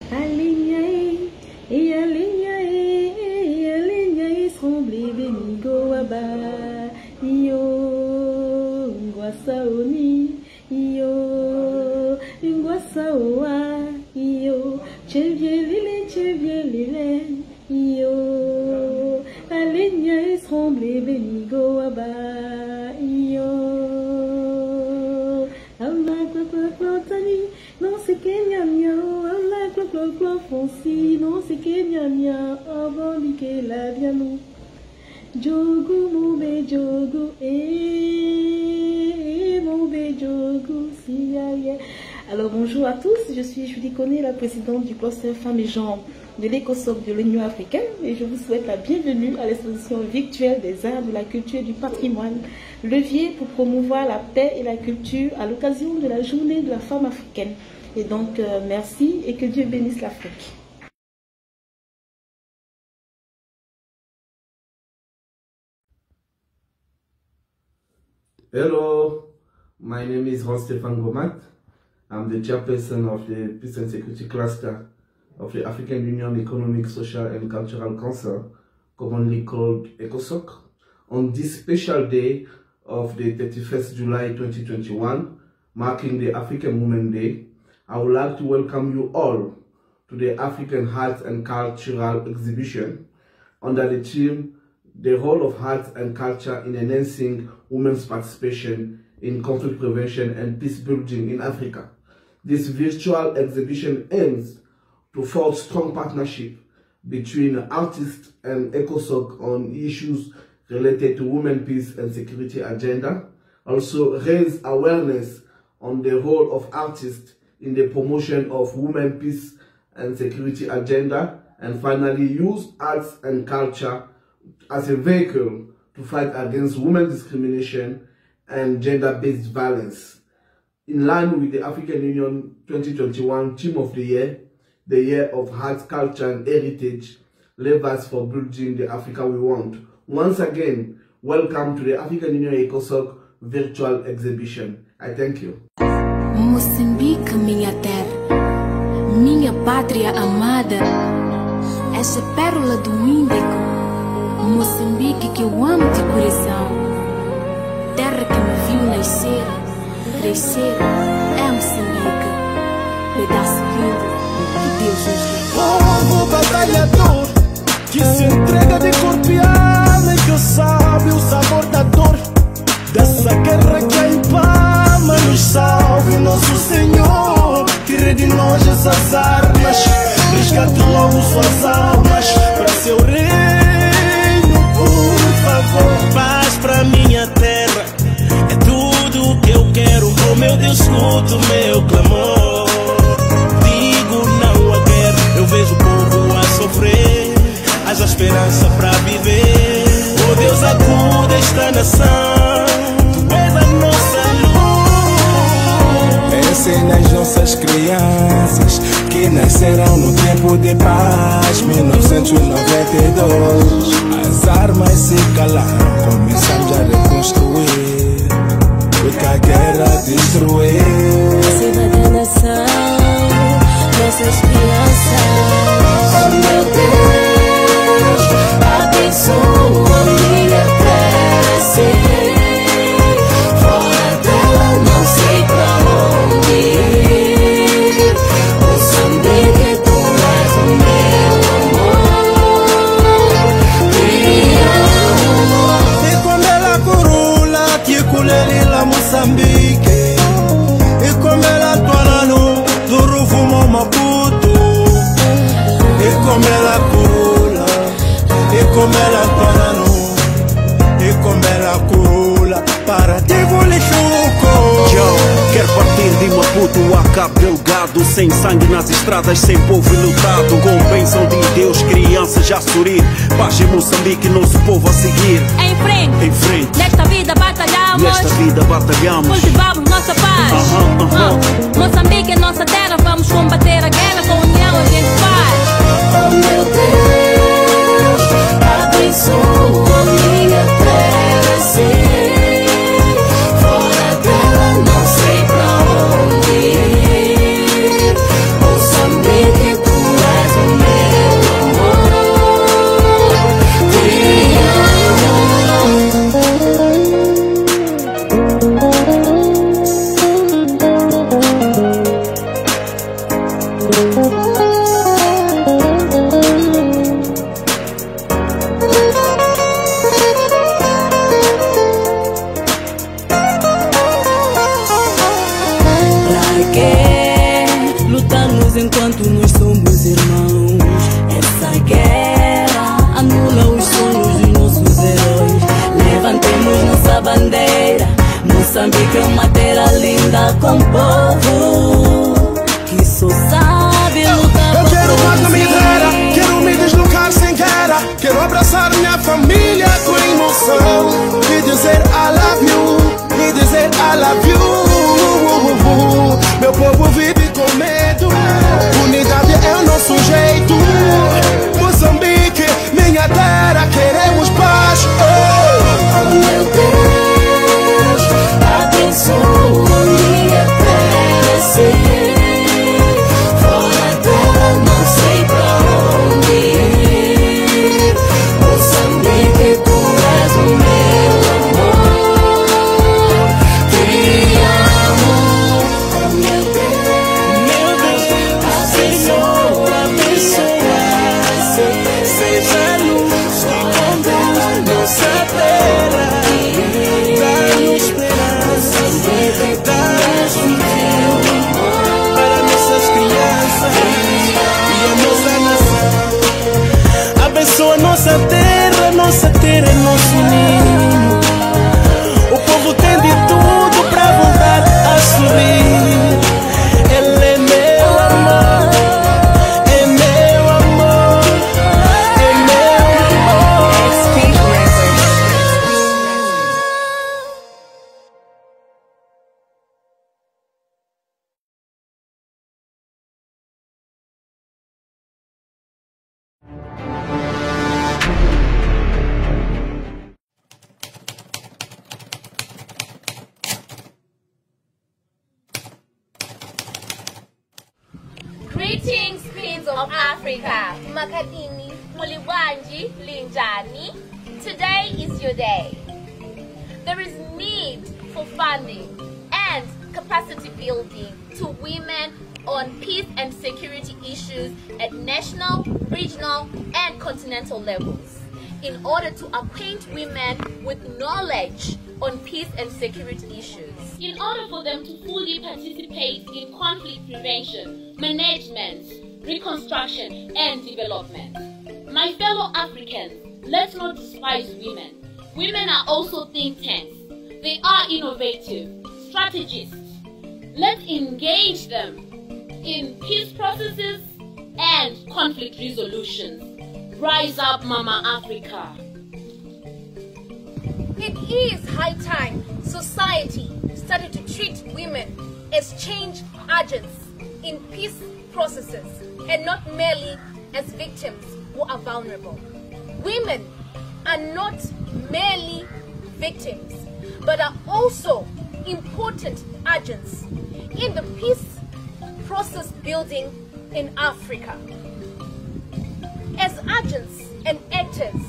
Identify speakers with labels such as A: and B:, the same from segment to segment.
A: Alinhei, e alinhei, e alinhei, sombre benigo aba, yo, guasaoni, yo, guasaoa, yo, chevielile, yo, alinhei, sombre benigo aba, yo. Non c'est Kenya, Allah, clo, fonci, non c'est Kenya, avant que la viano. Jogu, moube, jogu, moube, jogu, si, yeah. Alors bonjour à tous, je suis Julie Koné, la présidente du cluster Femmes et Genres de l'ECOSOC de l'Union africaine et je vous souhaite la bienvenue à l'exposition virtuelle des arts, de la culture et du patrimoine, levier pour promouvoir la paix et la culture à l'occasion de la journée de la femme africaine. Et donc merci et que Dieu bénisse l'Afrique.
B: Hello, my name is Hans-Stefan Gomat. I'm the chairperson of the Peace and Security Cluster of the African Union Economic, Social and Cultural Council, commonly called ECOSOC. On this special day of the 31st July 2021, marking the African Women's Day, I would like to welcome you all to the African Arts and Cultural Exhibition under the theme, The Role of Arts and Culture in Enhancing Women's Participation in Conflict Prevention and Peace Building in Africa. This virtual exhibition aims to forge strong partnership between artists and ECOSOC on issues related to women, peace and security agenda. Also raise awareness on the role of artists in the promotion of women, peace and security agenda. And finally, use arts and culture as a vehicle to fight against women discrimination and gender-based violence. In line with the African Union 2021 theme of the Year of Arts, Culture and Heritage, levers for building the Africa we want. Once again, welcome to the African Union ECOSOC virtual exhibition. I thank you.
C: Moçambique, minha terra, minha pátria amada, essa pérola do Índico, Moçambique que eu amo de coração, terra que me viu nascer, crescer, é Moçambique, pedaço lindo que Deus nos deu.
D: Povo batalhador, que se entrega de corpo e alma e que sabe o sabor da dor, dessa guerra que a empalma nos salve, nosso Senhor, tire de nós essas armas, resgate logo suas almas, para seu reino, por favor. Paz pra minha terra, é tudo que eu quero, oh meu Deus, escuta o meu clamor. Digo não à guerra, eu vejo o povo a sofrer, haja esperança pra viver, oh Deus, acuda esta nação, tu és a nossa luz. Pensem nas nossas crianças que nasceram no tempo de paz, 1992. As armas se calaram, começamos a reconstruir o que a guerra destruiu.
C: Sirva da nação, nossas crianças, oh meu Deus, abençoa minha terra, sim. Fora dela não sei pra onde ir. Moçambique, tu és o meu amor.
D: E come la curula che culeli la Moçambique, e come la tuanano do Ruvumo Maputo, e come la curula, e come la tuanano, e come la curula para te chuco.
E: Yo, quero partir de Maputo a Cabo Delgado, sem sangue nas estradas, sem povo lutado, com bênção de Deus, crianças a sorrir, paz em Moçambique, nosso povo a seguir.
C: Em frente,
E: nesta vida batalhamos,
C: cultivamos nossa paz. Moçambique é nossa terra, vamos combater a guerra, com união a gente faz. Oh meu Deus, abençoa minha terra, sim. Fora dela não sei pra onde ir. Moçambique, tu
F: enquanto nós somos irmãos. Essa guerra anula os sonhos dos nossos heróis. Levantemos nossa bandeira. Moçambique é uma terra linda com povo que só sabe lutar.
D: Eu quero paz na minha terra, quero me deslocar sem guerra. Quero abraçar minha família com emoção e dizer I love you, e dizer I love you. Meu povo vive com medo, unidade é o nosso jeito. Moçambique, minha terra, queremos paz.
F: Oh meu Deus, abençoa minha terra, Senhor. Fora dela não sei pra onde ir. Moçambique, tu és o meu amor. Te amo, oh meu Deus, abençoa, abençoa. Seja luz que conduz nossa terra. Dá-nos esperança, dá-nos futuro para nossas crianças e a nossa nação. Abençoa nossa terra é nosso ninho. O povo tem de tudo para voltar a sorrir. Ele é meu amor, é meu amor, é meu amor.
G: Greetings, Queens of Africa. Makadini, Muliwanji, Linjani. Today is your day. There is need for funding and capacity building to women on peace and security issues at national, regional, and continental levels in order to acquaint women with knowledge on peace and security issues. In order for them to fully participate in conflict prevention, management, reconstruction, and development. My fellow Africans, let's not despise women. Women are also think tanks. They are innovative, strategists. Let's engage them in peace processes and conflict resolution. Rise up, Mama Africa.
H: It is high time society started to treat women as change agents in peace processes and not merely as victims who are vulnerable. Women are not merely victims, but are also important agents in the peace process building in Africa. As agents and actors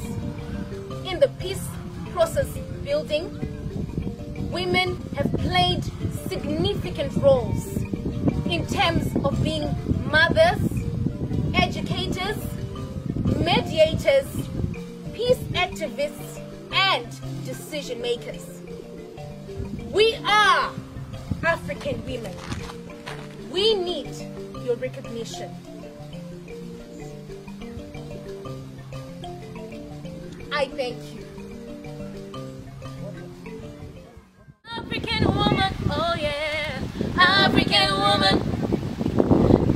H: in the peace process building, women have played significant roles in terms of being mothers, educators, mediators, peace activists, and decision makers. We are African women. We need your recognition. I thank you.
G: African woman, oh yeah. African woman.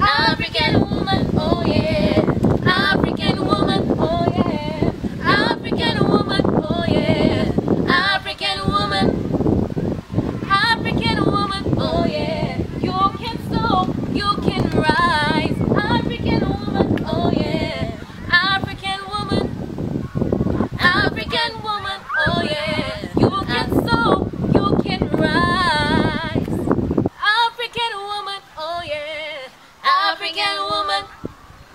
G: African woman, oh yeah. African woman, oh yeah. African woman, oh yeah. African woman. African woman, oh yeah. You can soar, you can rise. African woman, oh yeah. African woman. African woman, oh yeah. You can soar, you can rise. African woman, oh yeah. African woman,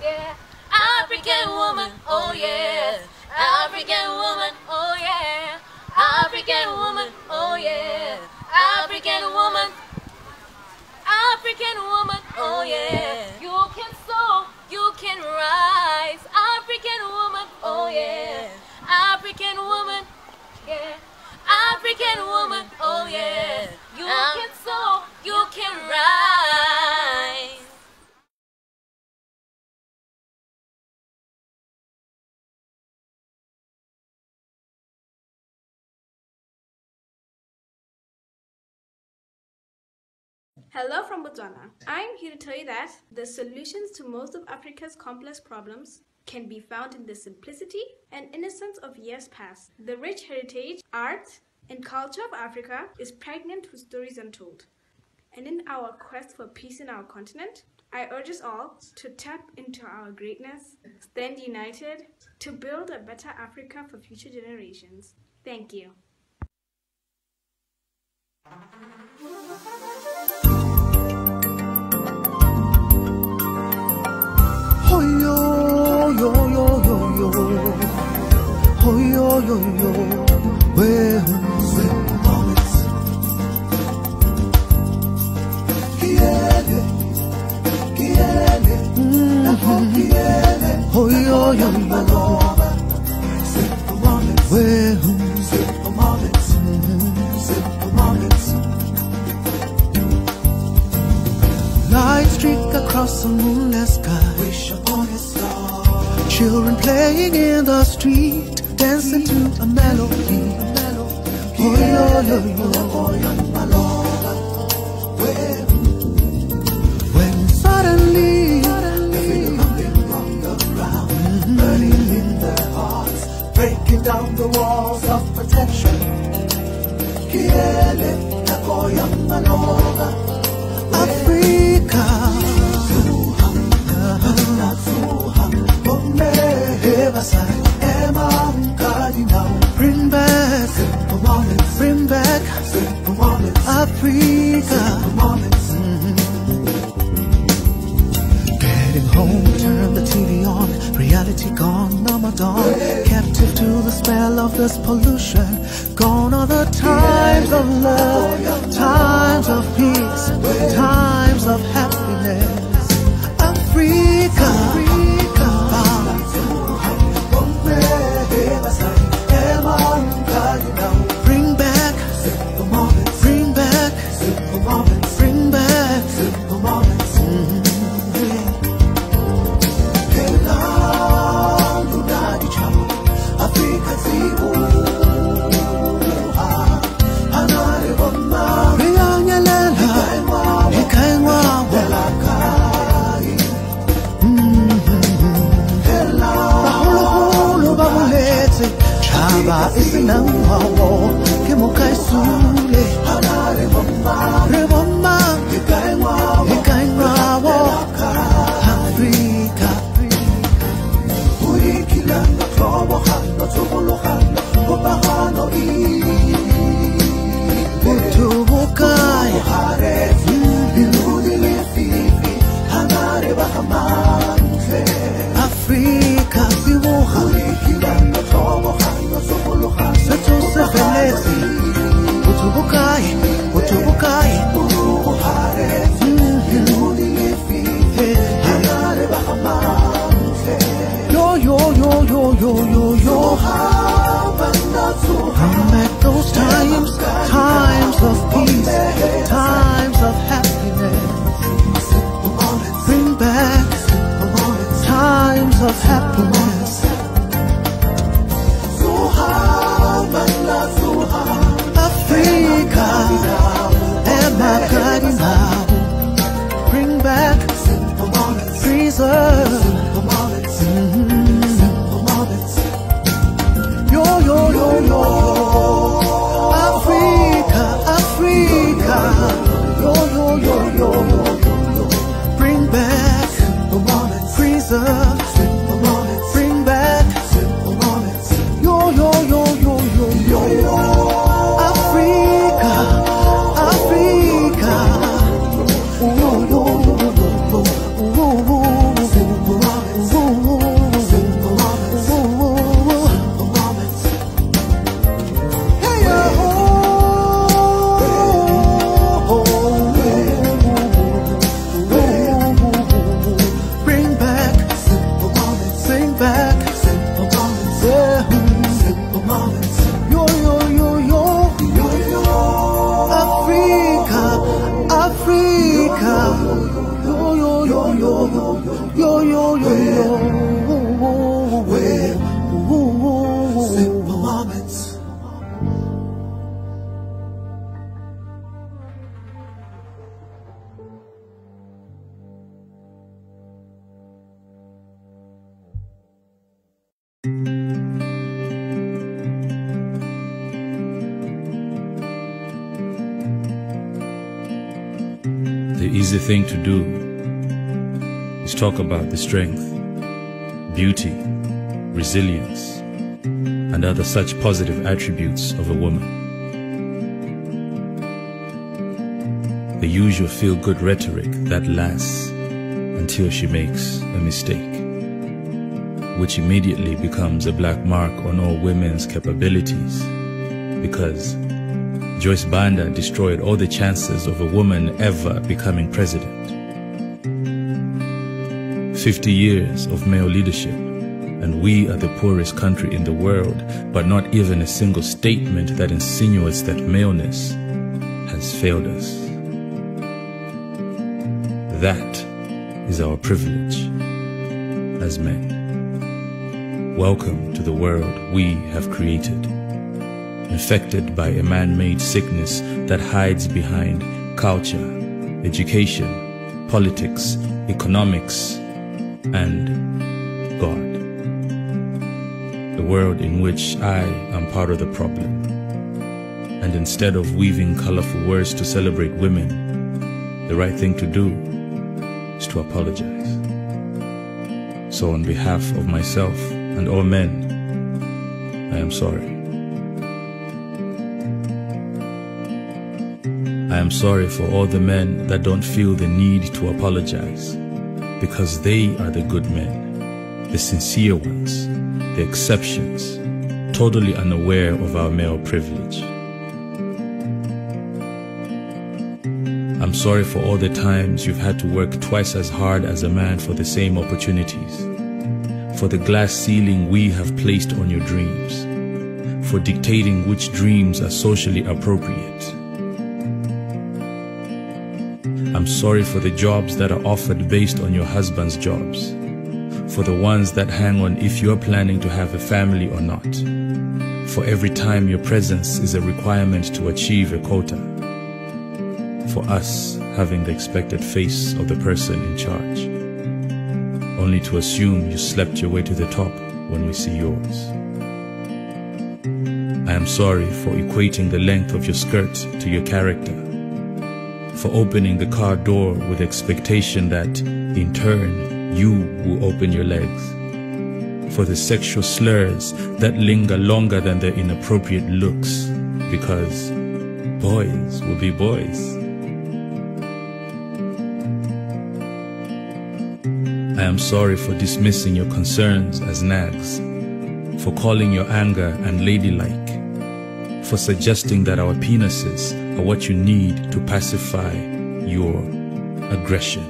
G: yeah. African woman, oh yeah. African woman, oh yeah. African woman, oh yeah. African woman. African woman, oh yeah. You can soar, you can rise. African woman, oh yeah. African woman, yeah. African woman, oh yeah. You can soar, you can rise.
I: Hello from Botswana. I'm here to tell you that the solutions to most of Africa's complex problems can be found in the simplicity and innocence of years past. The rich heritage, art, and culture of Africa is pregnant with stories untold. And in our quest for peace in our continent, I urge us all to tap into our greatness, stand united, to build a better Africa for future generations. Thank you.
D: Oh yo yo yo yo yo, oh yo yo yo, where oh yo yo yo, where light streak across the moonless sky. Wish upon a star. Children playing in the street, dancing to a melody. Oh yo yo yo. When suddenly they feel something wrong around, burning in their hearts, breaking down the walls of protection. Kiele nakoyang maloga. Africa, bring back Africa. Getting home, turn the TV on, reality gone, no more dawn. Captive to the spell of this pollution. Gone are the times of love, times of peace, times of happiness. Africa, bring back, bring back, bring back. Chaba isinangwawo kemokai sule rebomba ikaingwawo Africa urikilanga tobohano tobolohano obahano utubukai Africa sibuha urikilanga tobohano tobolohano Utubukai, utubukai,
J: easy thing to do is talk about the strength, beauty, resilience, and other such positive attributes of a woman. The usual feel-good rhetoric that lasts until she makes a mistake, which immediately becomes a black mark on all women's capabilities, because Joyce Banda destroyed all the chances of a woman ever becoming president. 50 years of male leadership, and we are the poorest country in the world, but not even a single statement that insinuates that maleness has failed us. That is our privilege as men. Welcome to the world we have created, infected by a man-made sickness that hides behind culture, education, politics, economics, and God. A world in which I am part of the problem. And instead of weaving colorful words to celebrate women, the right thing to do is to apologize. So on behalf of myself and all men, I am sorry. I am sorry for all the men that don't feel the need to apologize, because they are the good men, the sincere ones, the exceptions, totally unaware of our male privilege. I'm sorry for all the times you've had to work twice as hard as a man for the same opportunities, for the glass ceiling we have placed on your dreams, for dictating which dreams are socially appropriate. I'm sorry for the jobs that are offered based on your husband's jobs, for the ones that hang on if you're planning to have a family or not, for every time your presence is a requirement to achieve a quota, for us having the expected face of the person in charge, only to assume you slept your way to the top when we see yours. I am sorry for equating the length of your skirt to your character, for opening the car door with the expectation that, in turn, you will open your legs, for the sexual slurs that linger longer than the inappropriate looks, because boys will be boys. I am sorry for dismissing your concerns as nags, for calling your anger unladylike, for suggesting that our penises are what you need to pacify your aggression.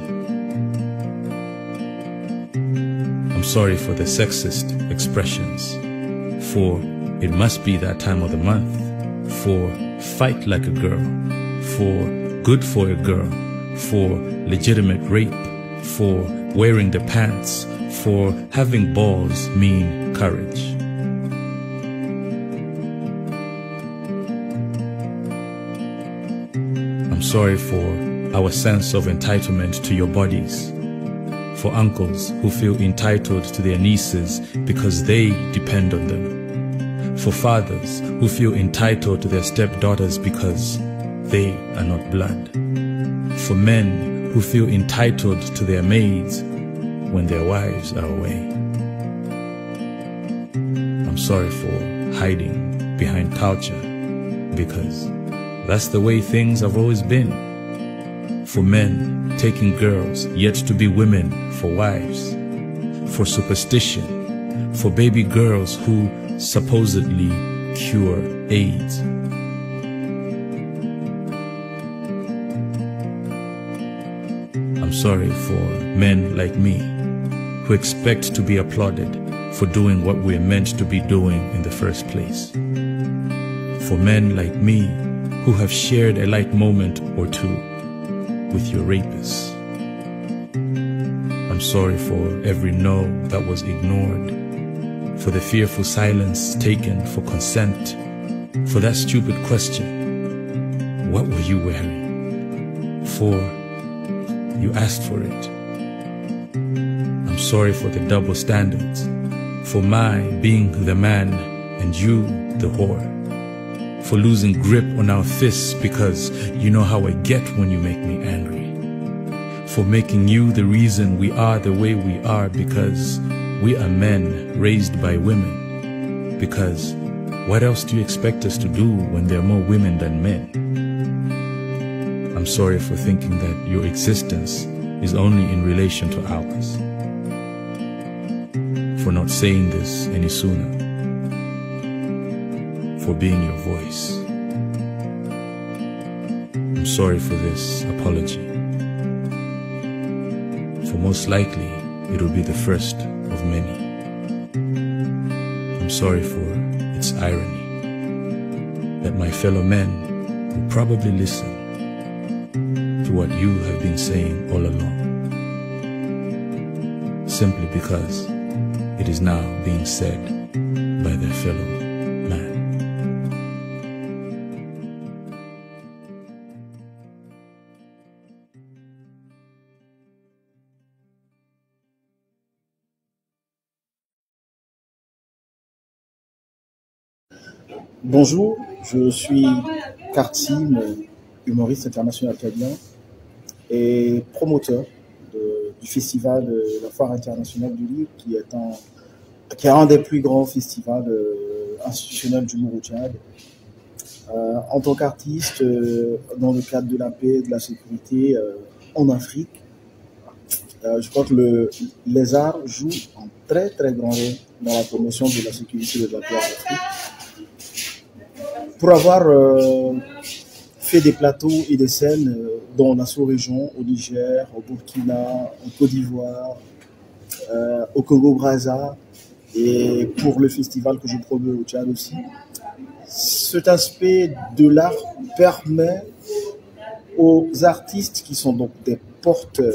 J: I'm sorry for the sexist expressions, for it must be that time of the month, for fight like a girl, for good for a girl, for legitimate rape, for wearing the pants, for having balls mean courage. I'm sorry for our sense of entitlement to your bodies, for uncles who feel entitled to their nieces because they depend on them, for fathers who feel entitled to their stepdaughters because they are not blood, for men who feel entitled to their maids when their wives are away. I'm sorry for hiding behind culture, because that's the way things have always been. For men taking girls yet to be women for wives, for superstition, for baby girls who supposedly cure AIDS. I'm sorry for men like me who expect to be applauded for doing what we're meant to be doing in the first place. For men like me who have shared a light moment or two with your rapists. I'm sorry for every no that was ignored, for the fearful silence taken for consent, for that stupid question, what were you wearing? For you asked for it. I'm sorry for the double standards, for my being the man and you the whore, for losing grip on our fists because you know how I get when you make me angry, for making you the reason we are the way we are, because we are men raised by women. Because what else do you expect us to do when there are more women than men? I'm sorry for thinking that your existence is only in relation to ours. For not saying this any sooner. For being your voice. I'm sorry for this apology. For most likely, it will be the first of many. I'm sorry for its irony, that my fellow men will probably listen to what you have been saying all along, simply because it is now being said by their fellow man.
K: Bonjour, je suis Kartim, humoriste international cadien et promoteur du festival de la Foire internationale du livre, qui est un des plus grands festivals institutionnels d'humour au Tchad. En tant qu'artiste, dans le cadre de la paix et de la sécurité en Afrique, je crois que les arts jouent un très très grand rôle dans la promotion de la sécurité et de la paix en Afrique. Pour avoir fait des plateaux et des scènes dans la sous-région, au Niger, au Burkina, en Côte d'Ivoire, au Congo-Brazza, et pour le festival que je promeux au Tchad aussi, cet aspect de l'art permet aux artistes qui sont donc des porteurs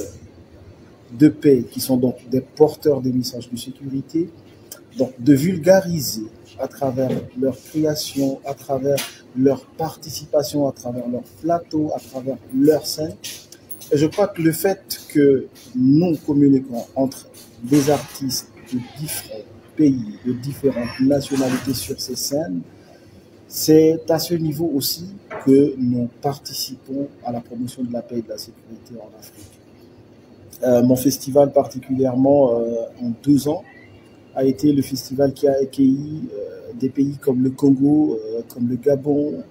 K: de paix, qui sont donc des porteurs des messages de sécurité, donc de vulgariser à travers leur création, à travers leur participation, à travers leur plateau, à travers leur scène. Et je crois que le fait que nous communiquons entre des artistes de différents pays, de différentes nationalités sur ces scènes, c'est à ce niveau aussi que nous participons à la promotion de la paix et de la sécurité en Afrique. Mon festival particulièrement en 2 ans a été le festival qui a accueilli des pays comme le Congo, comme le Gabon,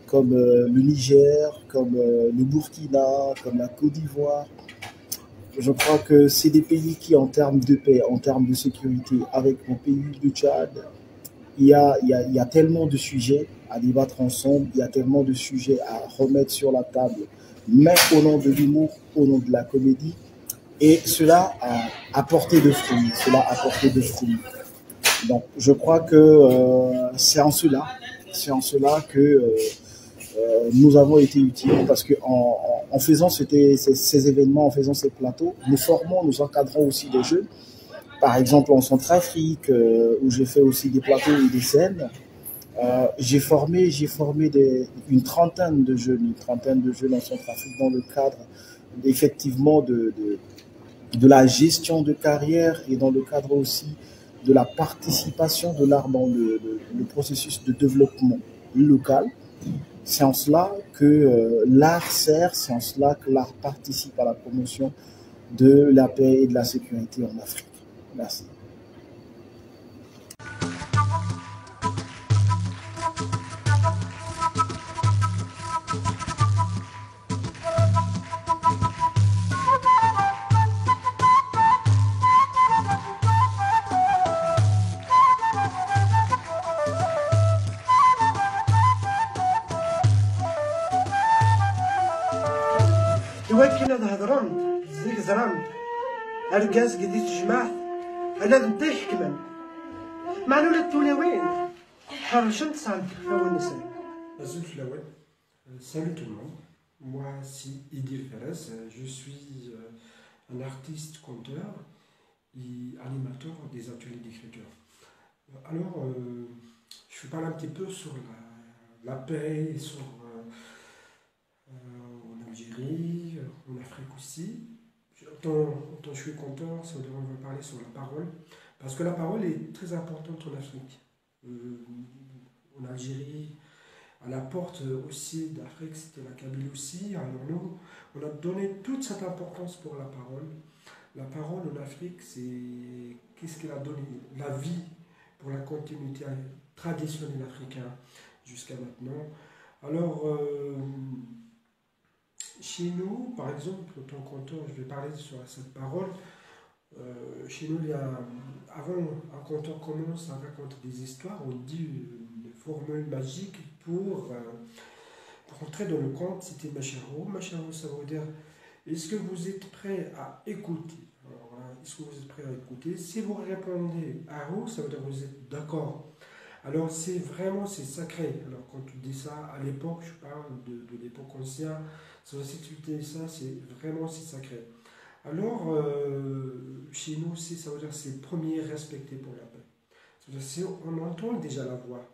K: comme le Niger, comme le Burkina, comme la Côte d'Ivoire. Je crois que c'est des pays qui, en termes de paix, en termes de sécurité, avec mon pays du Tchad, il y a tellement de sujets à débattre ensemble, il y a tellement de sujets à remettre sur la table, mais au nom de l'humour, au nom de la comédie. Et cela a apporté de fruits, Donc, je crois que c'est en cela que nous avons été utiles, parce que en faisant ces événements, en faisant ces plateaux, nous formons, nous encadrons aussi des jeunes. Par exemple, en Centrafrique, où j'ai fait aussi des plateaux et des scènes, j'ai formé une trentaine de jeunes en Centrafrique dans le cadre effectivement de la gestion de carrière et dans le cadre aussi de la participation de l'art dans le processus de développement local. C'est en cela que l'art sert, c'est en cela que l'art participe à la promotion de la paix et de la sécurité en Afrique. Merci.
L: كنا هضرمت زيك زرمت أرقاس قديت جمعت أنا نطيح كمان معنا ولاد تولوين حرشنت صعد فوين نسال
M: Azul Flawet, salut tout le monde. Moi, c'est Idil Ferez. Je suis un artiste, conteur et animateur des ateliers d'écriture. Alors, je vais parler un petit peu sur la paix, sur en Algérie, en Afrique aussi. Autant je suis conteur, ça veut dire on va parler sur la parole, parce que la parole est très importante en Afrique. En Algérie, À la porte aussi d'Afrique, c'était la Kabylie aussi. Alors nous, on a donné toute cette importance pour la parole. La parole en Afrique, c'est qu'est-ce qu'elle a donné? La vie pour la continuité traditionnelle africaine jusqu'à maintenant. Alors, chez nous, par exemple, en tant qu'auteur, je vais parler sur cette parole. Chez nous, avant un conteur commence à raconter des histoires, on dit une formule magique pour entrer dans le conte, c'était Macharo. Macharo, ça veut dire, est-ce que vous êtes prêt à écouter? Alors, voilà, est-ce que vous êtes prêt à écouter? Si vous répondez Aro, ça veut dire que vous êtes d'accord. Alors c'est vraiment, c'est sacré. Alors quand tu dis ça, à l'époque, je parle de l'époque ancienne, si tu dis ça, c'est vraiment, c'est sacré. Alors, chez nous aussi, ça veut dire que c'est le premier respecté pour la paix. C'est-à-dire, on entend déjà la voix,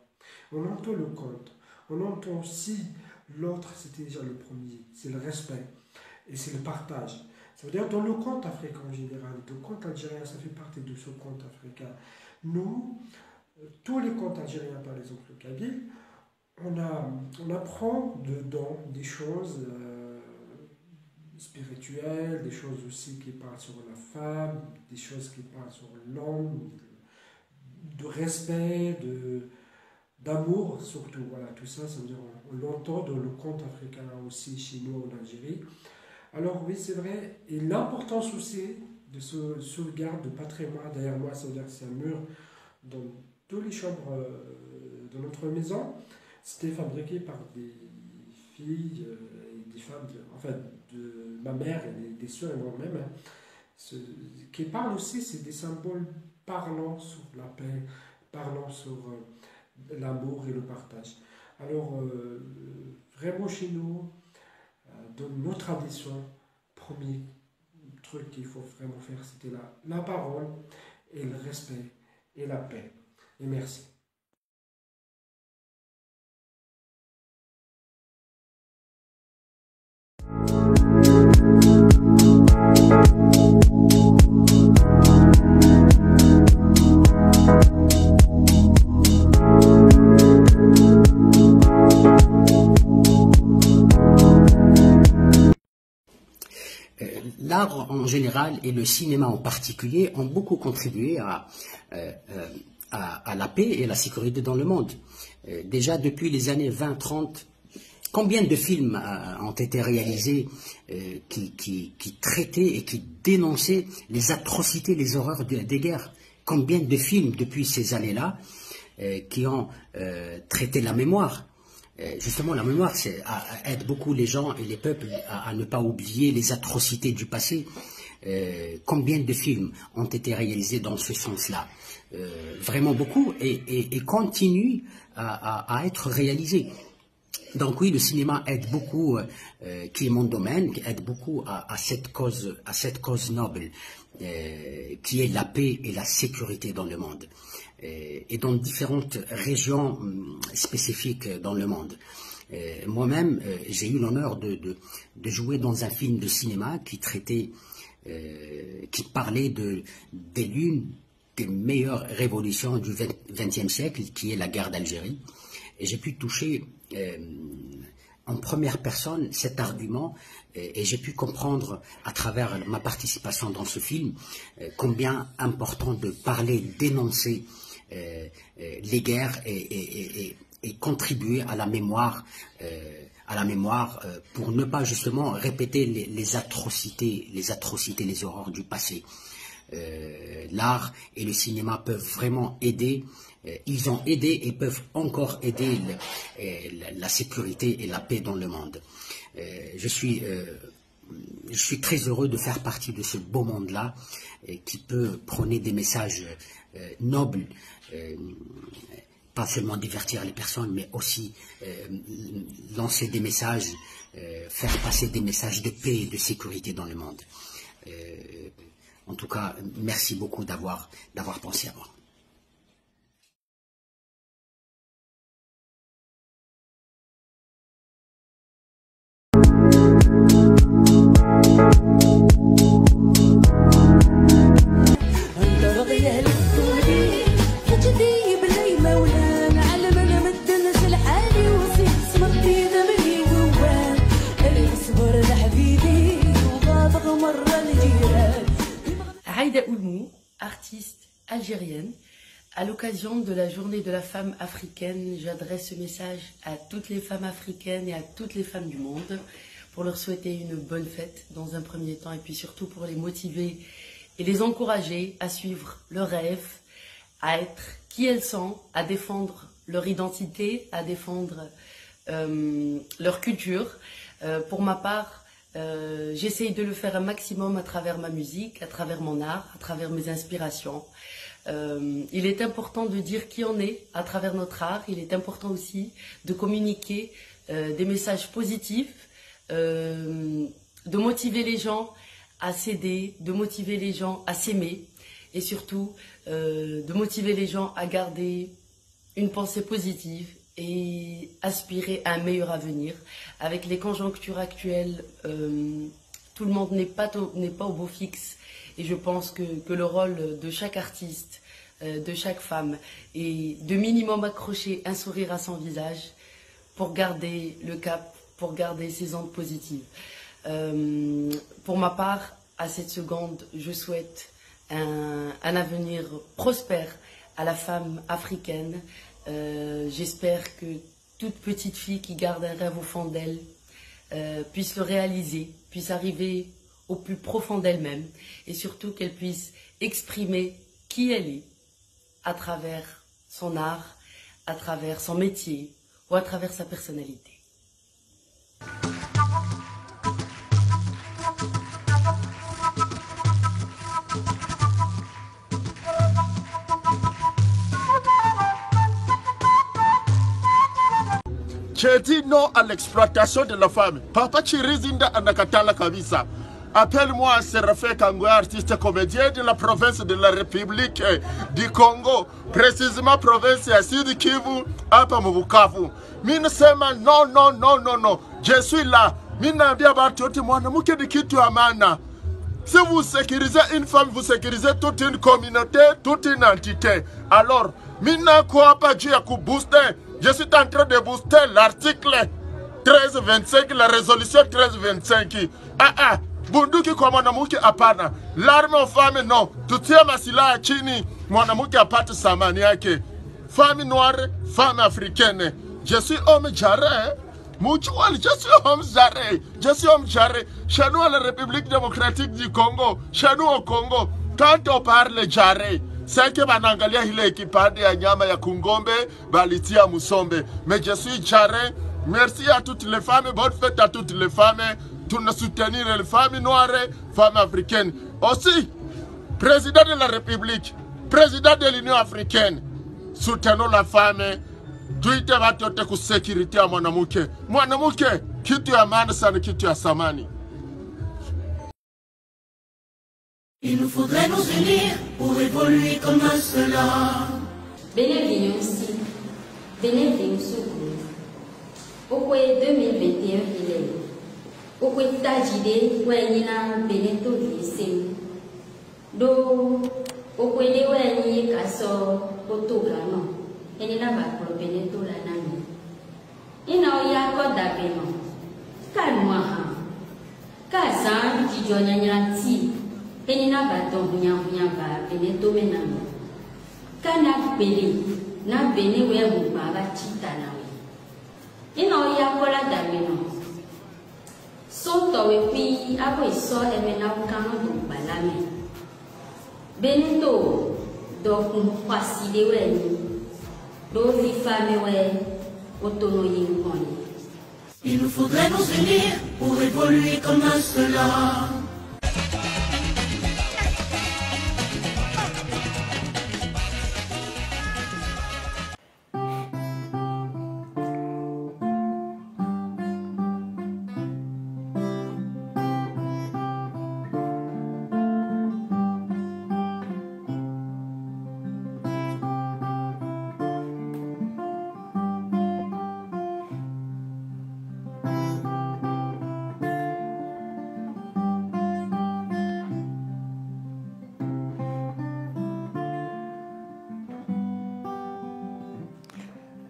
M: on entend le conte, on entend si l'autre, c'était déjà le premier, c'est le respect et c'est le partage. Ça veut dire, dans le conte africain en général, le conte algérien, ça fait partie de ce conte africain. Nous, tous les contes algériens, par exemple le kabyle, on apprend dedans des choses spirituelles, des choses aussi qui parlent sur la femme, des choses qui parlent sur l'homme, de respect, d'amour surtout. Voilà, tout ça, ça veut dire on l'entend dans le conte africain aussi chez nous en Algérie. Alors oui, c'est vrai, et l'importance aussi de ce sauvegarde de patrimoine, derrière moi, ça veut dire que c'est un mur dans toutes les chambres de notre maison. C'était fabriqué par des filles et des femmes, de ma mère et des soeurs et moi-même, qui parlent aussi, c'est des symboles parlant sur la paix, parlant sur l'amour et le partage. Alors, vraiment chez nous, dans nos traditions, premier truc qu'il faut vraiment faire, c'était la parole et le respect et la paix. Et merci.
N: L'art en général et le cinéma en particulier ont beaucoup contribué à la paix et à la sécurité dans le monde. Déjà depuis les années 20-30, combien de films ont été réalisés qui traitaient et qui dénonçaient les atrocités, les horreurs des guerres? Combien de films depuis ces années-là qui ont traité la mémoire? Justement, la mémoire aide beaucoup les gens et les peuples à ne pas oublier les atrocités du passé. Combien de films ont été réalisés dans ce sens-là? Vraiment beaucoup et continuent à être réalisés. Donc oui, le cinéma aide beaucoup, qui est mon domaine, qui aide beaucoup à cette cause noble, qui est la paix et la sécurité dans le monde, et dans différentes régions spécifiques dans le monde. Moi-même, j'ai eu l'honneur de jouer dans un film de cinéma qui parlait de l'une des meilleures révolutions du XXe siècle, qui est la guerre d'Algérie. Et j'ai pu toucher en première personne cet argument et j'ai pu comprendre à travers ma participation dans ce film combien important de parler, dénoncer les guerres et contribuer à la mémoire pour ne pas justement répéter les atrocités, les horreurs du passé. L'art et le cinéma peuvent vraiment aider. Ils ont aidé et peuvent encore aider la sécurité et la paix dans le monde. Je suis très heureux de faire partie de ce beau monde-là qui peut prôner des messages nobles, pas seulement divertir les personnes, mais aussi lancer des messages, faire passer des messages de paix et de sécurité dans le monde. En tout cas, merci beaucoup d'avoir pensé à moi.
O: تجدي باللي مولانا علمنا ما تدنش الحالي وصيت algérienne. À l'occasion de la journée de la femme africaine, j'adresse ce message à toutes les femmes africaines et à toutes les femmes du monde pour leur souhaiter une bonne fête dans un premier temps et puis surtout pour les motiver et les encourager à suivre leurs rêves, à être qui elles sont, à défendre leur identité, à défendre leur culture. Pour ma part, j'essaye de le faire un maximum à travers ma musique, à travers mon art, à travers mes inspirations. Il est important de dire qui on est à travers notre art. Il est important aussi de communiquer des messages positifs, de motiver les gens à s'aider, de motiver les gens à s'aimer et surtout de motiver les gens à garder une pensée positive et aspirer à un meilleur avenir. Avec les conjonctures actuelles, tout le monde n'est pas au beau fixe. Et je pense que le rôle de chaque artiste, de chaque femme, est de minimum accrocher un sourire à son visage pour garder le cap, pour garder ses ondes positives. Pour ma part, à cette seconde, je souhaite un avenir prospère à la femme africaine. J'espère que toute petite fille qui garde un rêve au fond d'elle puisse le réaliser, puisse arriver au plus profond d'elle-même et surtout qu'elle puisse exprimer qui elle est à travers son art, à travers son métier ou à travers sa personnalité.
P: J'ai dit non à l'exploitation de la femme. Papa Chirizinda Anakatala Kabisa. Appelle-moi Séraphin Kangoua, artiste comédien de la province de la République du Congo, précisément province à Sud Kivu, à Bukavu. Mine sema non, non, non, non, non. Je suis là. Mine nambia batoti mwana muke di kitu amana. Si vous sécurisez une femme, vous sécurisez toute une communauté, toute une entité. Alors, mine quoi pas Dieu à booster. Je suis en train de booster l'article 1325, la résolution 1325. Bunduki kwa mwanamke hapana. L'arme aux femmes non. Tutie masilaha chini, mwanamke apate samani yake. Femme noire, femme africaine. Je suis homme jarre. Mutual, je suis homme jarre. Je suis homme jarre. Chez nous à la République démocratique du Congo, chez nous au Congo, quand on parle jarre, c'est que banangalia hile kipande ya nyama ya kungombe, balitia musombe. Mais je suis jarre. Merci à toutes les femmes, bonne fête à toutes les femmes. Pour nous soutenir les femmes noires, femmes africaines. Aussi, président de la République, président de l'Union africaine, soutenons la femme. Tuite watu wote kusécurité à mwanamke. Mwanamke, kitu ya maana sana, kitu ya samani.
Q: Il nous faudrait nous unir pour évoluer comme un seul homme.
R: Bienvenue aussi. Bienvenue Soukoum. Pourquoi 2021 il est? Pourquoi tajide wenina beneto visem? Do pourquoi de weni kaso potogano? Enina ba pro beneto la nami. Ina ya ko da beno. Kanwa ha. Kazan di jonya nyanti. Enina ba to hunya ba beneto menamo. Kana beli na bene we mu ba chita na we. Ina ya ko la da beno. Soto we pi abo iso emena ukano do balame. Benito do kwasi de we ni. Do vi fame we otono yinkoni.
Q: Il nous faudrait nous unir pour évoluer comme un seul homme.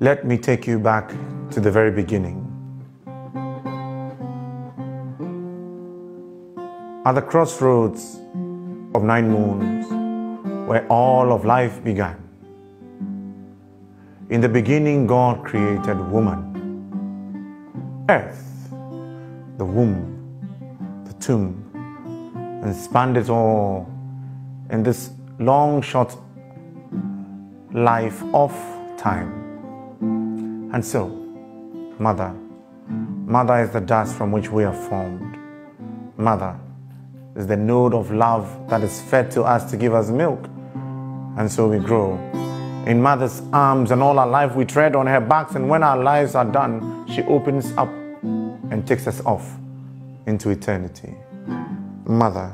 S: Let me take you back to the very beginning. At the crossroads of 9 moons, where all of life began. In the beginning, God created woman, earth, the womb, the tomb, and spanned it all in this long, short life of time. And so, mother is the dust from which we are formed. Mother is the node of love that is fed to us to give us milk. And so we grow in mother's arms, and all our life we tread on her backs, and when our lives are done, she opens up and takes us off into eternity. Mother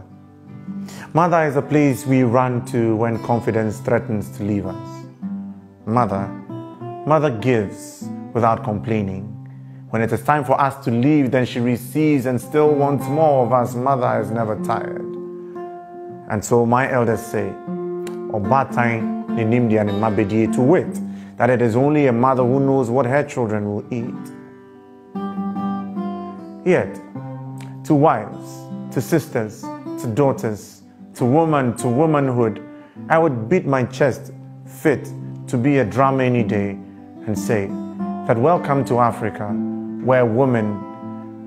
S: is a place we run to when confidence threatens to leave us. Mother gives without complaining. When it is time for us to leave, then she receives and still wants more of us. Mother is never tired. And so my elders say, to wit, that it is only a mother who knows what her children will eat. Yet, to wives, to sisters, to daughters, to woman, to womanhood, I would beat my chest fit to be a drum any day and say that welcome to Africa, where women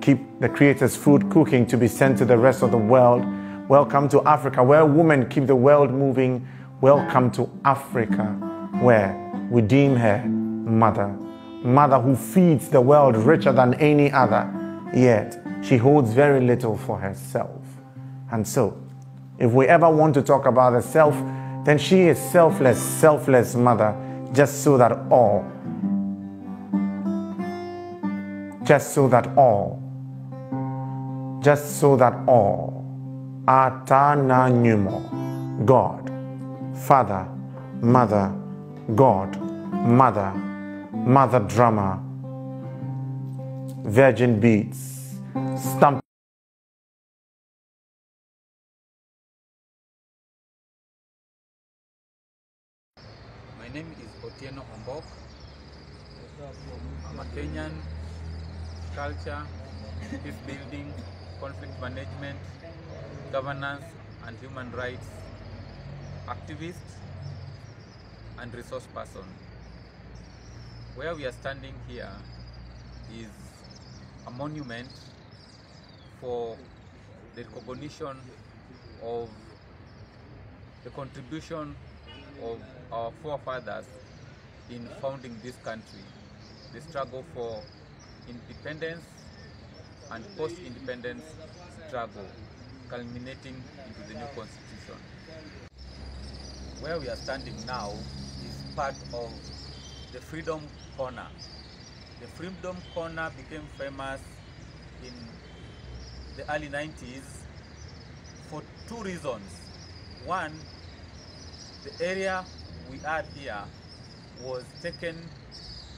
S: keep the Creator's food cooking to be sent to the rest of the world. Welcome to Africa, where women keep the world moving. Welcome to Africa, where we deem her mother. Mother who feeds the world richer than any other, yet she holds very little for herself. And so, if we ever want to talk about the self, then she is selfless mother, just so that all Atana Numo, God, Father, Mother, God, Mother drummer, virgin beats, stamp.
T: My name is Otieno Ombok. I'm a Kenyan culture, peace building, conflict management, governance and human rights activist and resource person. Where we are standing here is a monument for the recognition of the contribution of our forefathers in founding this country, the struggle for independence and post-independence struggle culminating into the new constitution. Where we are standing now is part of the Freedom Corner. The Freedom Corner became famous in the early 90s for two reasons. One, the area we are here was taken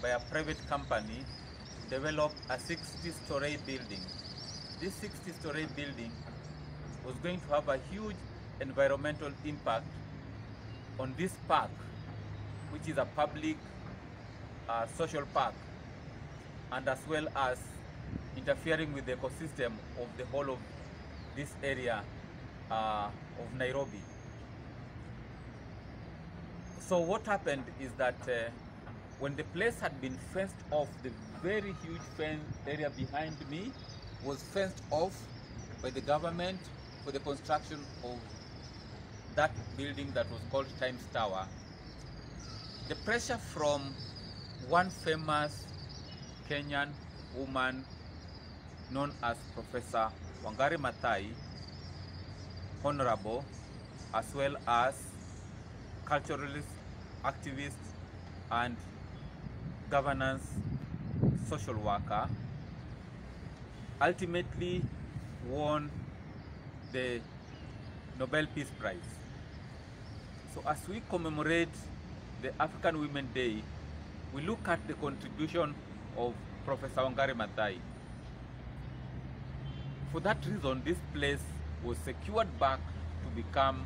T: by a private company to develop a 60-story building. This 60-story building was going to have a huge environmental impact on this park, which is a public social park, and as well as interfering with the ecosystem of the whole of this area of Nairobi. So what happened is that when the place had been fenced off, the very huge fence area behind me was fenced off by the government for the construction of that building that was called Times Tower. The pressure from one famous Kenyan woman known as Professor Wangari Maathai, Honorable, as well as culturalist, activist and governance social worker, ultimately won the Nobel Peace Prize. So as we commemorate the African Women Day, we look at the contribution of Professor Wangari Maathai. For that reason, this place was secured back to become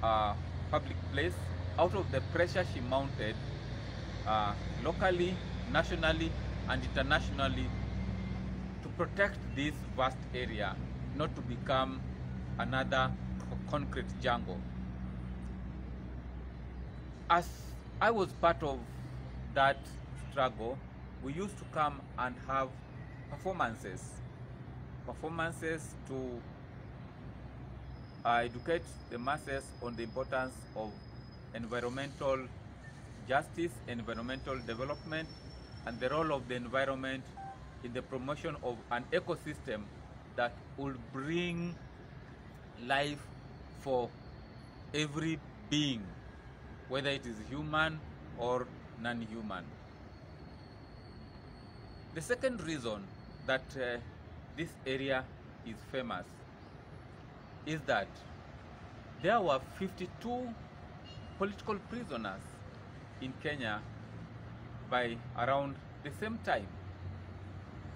T: a public place out of the pressure she mounted locally, nationally and internationally to protect this vast area, not to become another concrete jungle. as I was part of that struggle, we used to come and have performances to educate the masses on the importance of environmental justice, environmental development, and the role of the environment in the promotion of an ecosystem that will bring life for every being, whether it is human or non-human. The second reason that this area is famous is that there were 52 political prisoners in Kenya by around the same time.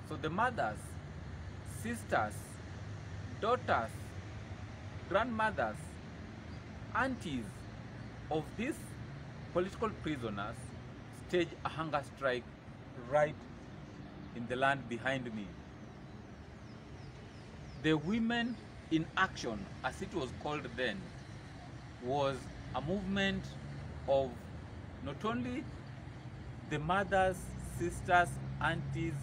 T: So the mothers, sisters, daughters, grandmothers, aunties of these political prisoners staged a hunger strike right in the land behind me. The Women in Action, as it was called then, was a movement of not only the mothers, sisters, aunties,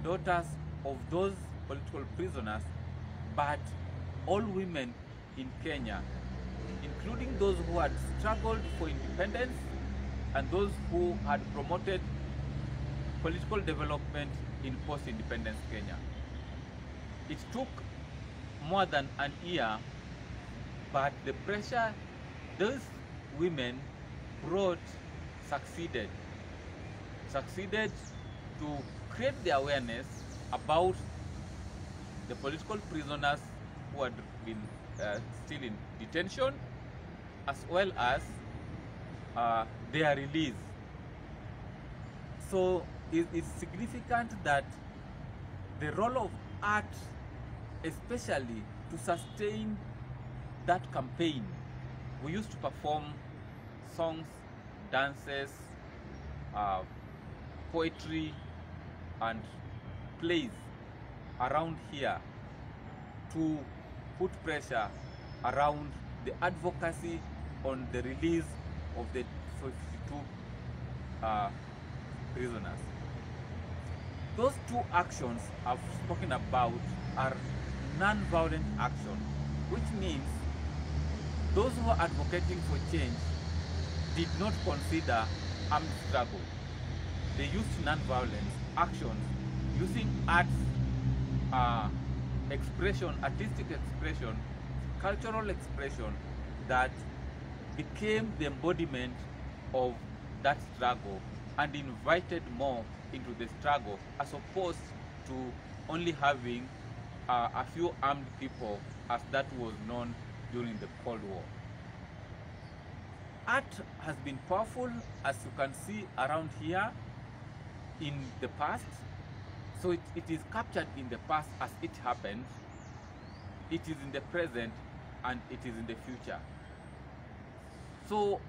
T: daughters of those political prisoners, but all women in Kenya, including those who had struggled for independence and those who had promoted political development in post-independence Kenya. It took more than an year, but the pressure those women brought succeeded to create the awareness about the political prisoners who had been still in detention, as well as their release. So it's significant that the role of art, especially to sustain that campaign, we used to perform songs, dances, poetry, and plays around here to put pressure around the advocacy on the release of the 52 prisoners. Those two actions I've spoken about are non-violent action, which means those who are advocating for change did not consider armed struggle. They used non-violence actions using arts, expression, artistic expression, cultural expression that became the embodiment of that struggle and invited more into the struggle, as opposed to only having a few armed people, as that was known during the Cold War. Art has been powerful, as you can see around here, in the past. So it is captured in the past as it happened, it is in the present, and it is in the future. So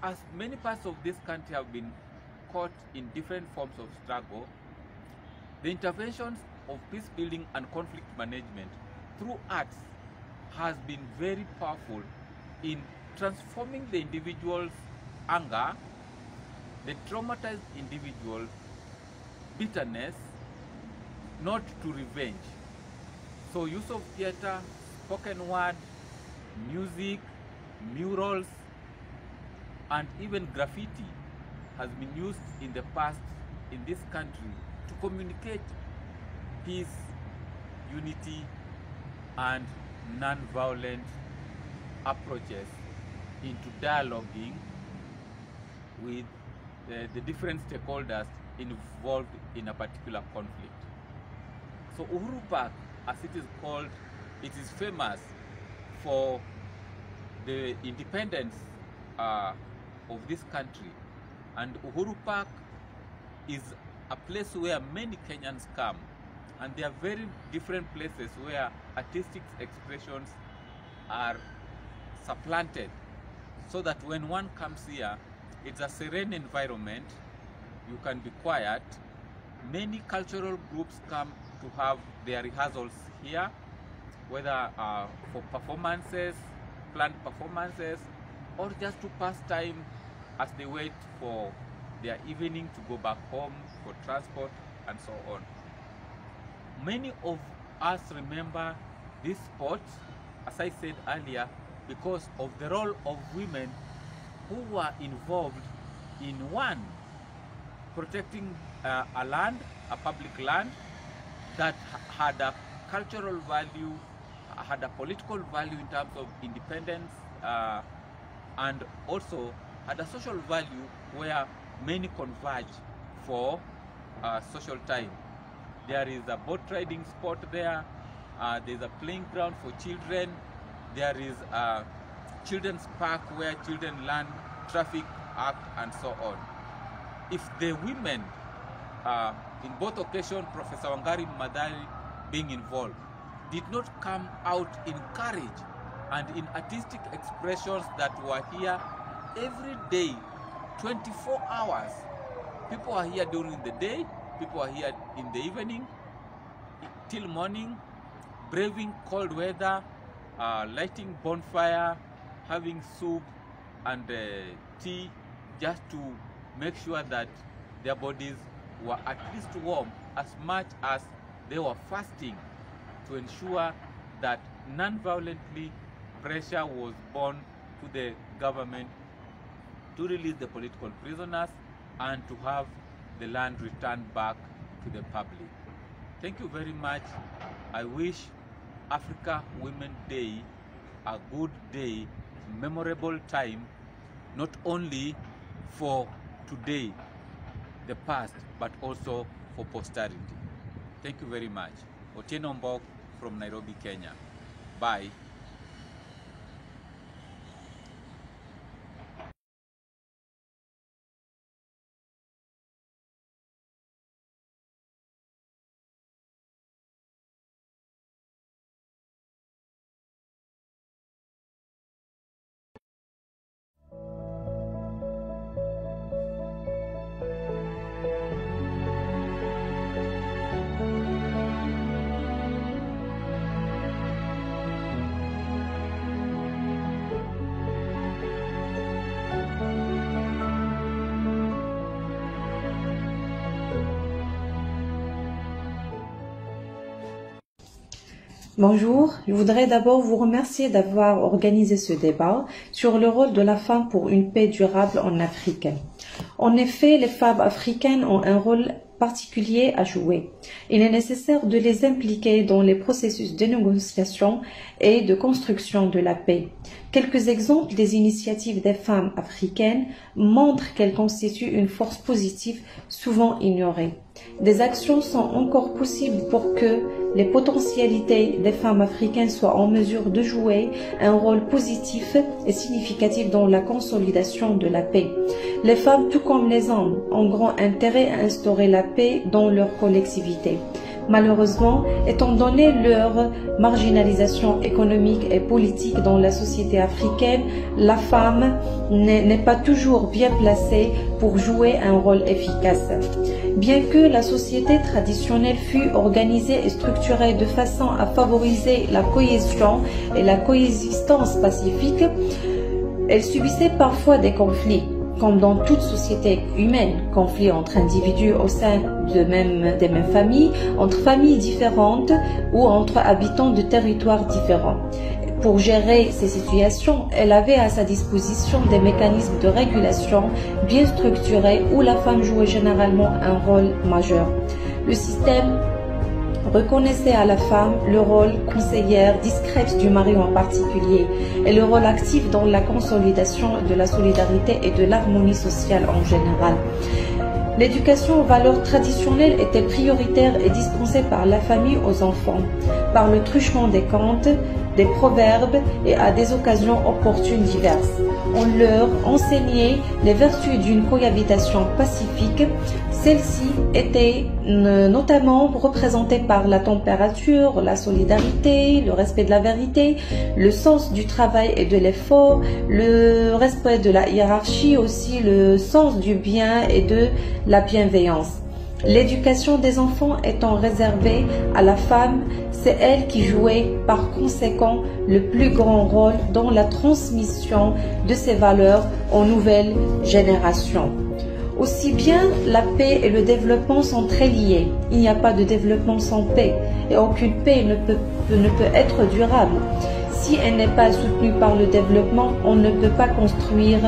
T: as many parts of this country have been caught in different forms of struggle, the interventions of peace building and conflict management through arts has been very powerful in transforming the individual's anger, the traumatized individual bitterness, not to revenge. So use of theater, spoken word, music, murals, and even graffiti has been used in the past in this country to communicate peace, unity, and non-violent approaches into dialoguing with the different stakeholders involved in a particular conflict. So Uhuru Park, as it is called, it is famous for the independence of this country, and Uhuru Park is a place where many Kenyans come, and there are very different places where artistic expressions are supplanted, so that when one comes here, it's a serene environment, you can be quiet. Many cultural groups come to have their rehearsals here, whether for performances, planned performances, or just to pass time as they wait for their evening to go back home for transport and so on. Many of us remember this sport, as I said earlier, because of the role of women who were involved in one, protecting a land, a public land that had a cultural value, had a political value in terms of independence, and also had a social value where many converge for social time. There is a boat riding sport there, there's a playing ground for children, there is a children's park where children learn traffic act and so on. If the women, in both occasions, Professor Wangari Maathai being involved, did not come out in courage and in artistic expressions that were here every day, 24 hours. People are here during the day, people are here in the evening, till morning, braving cold weather, lighting bonfire, having soup and tea, just to make sure that their bodies were at least warm as much as they were fasting, to ensure that non-violently pressure was borne to the government to release the political prisoners and to have the land returned back to the public. Thank you very much. I wish Africa Women Day a good day, memorable time, not only for today, the past, but also for posterity. Thank you very much. Otieno Mbok from Nairobi, Kenya. Bye.
U: Bonjour, je voudrais d'abord vous remercier d'avoir organisé ce débat sur le rôle de la femme pour une paix durable en Afrique. En effet, les femmes africaines ont un rôle particulier à jouer. Il est nécessaire de les impliquer dans les processus de négociation et de construction de la paix. Quelques exemples des initiatives des femmes africaines montrent qu'elles constituent une force positive souvent ignorée. Des actions sont encore possibles pour que les potentialités des femmes africaines soient en mesure de jouer un rôle positif et significatif dans la consolidation de la paix. Les femmes, tout comme les hommes, ont grand intérêt à instaurer la paix dans leur collectivité. Malheureusement, étant donné leur marginalisation économique et politique dans la société africaine, la femme n'est pas toujours bien placée pour jouer un rôle efficace. Bien que la société traditionnelle fût organisée et structurée de façon à favoriser la cohésion et la coexistence pacifique, elle subissait parfois des conflits. Comme dans toute société humaine, conflits entre individus au sein des mêmes familles, entre familles différentes ou entre habitants de territoires différents. Pour gérer ces situations, elle avait à sa disposition des mécanismes de régulation bien structurés où la femme jouait généralement un rôle majeur. Le système reconnaissait à la femme le rôle conseillère discrète du mari en particulier et le rôle actif dans la consolidation de la solidarité et de l'harmonie sociale en général. L'éducation aux valeurs traditionnelles était prioritaire et dispensée par la famille aux enfants, par le truchement des contes, des proverbes et à des occasions opportunes diverses. On leur enseignait les vertus d'une cohabitation pacifique. Celle-ci était notamment représentée par la température, la solidarité, le respect de la vérité, le sens du travail et de l'effort, le respect de la hiérarchie, aussi le sens du bien et de la bienveillance. L'éducation des enfants étant réservée à la femme, c'est elle qui jouait par conséquent le plus grand rôle dans la transmission de ces valeurs aux nouvelles générations. Aussi bien la paix et le développement sont très liés. Il n'y a pas de développement sans paix et aucune paix ne peut être durable. Si elle n'est pas soutenue par le développement, on ne peut pas construire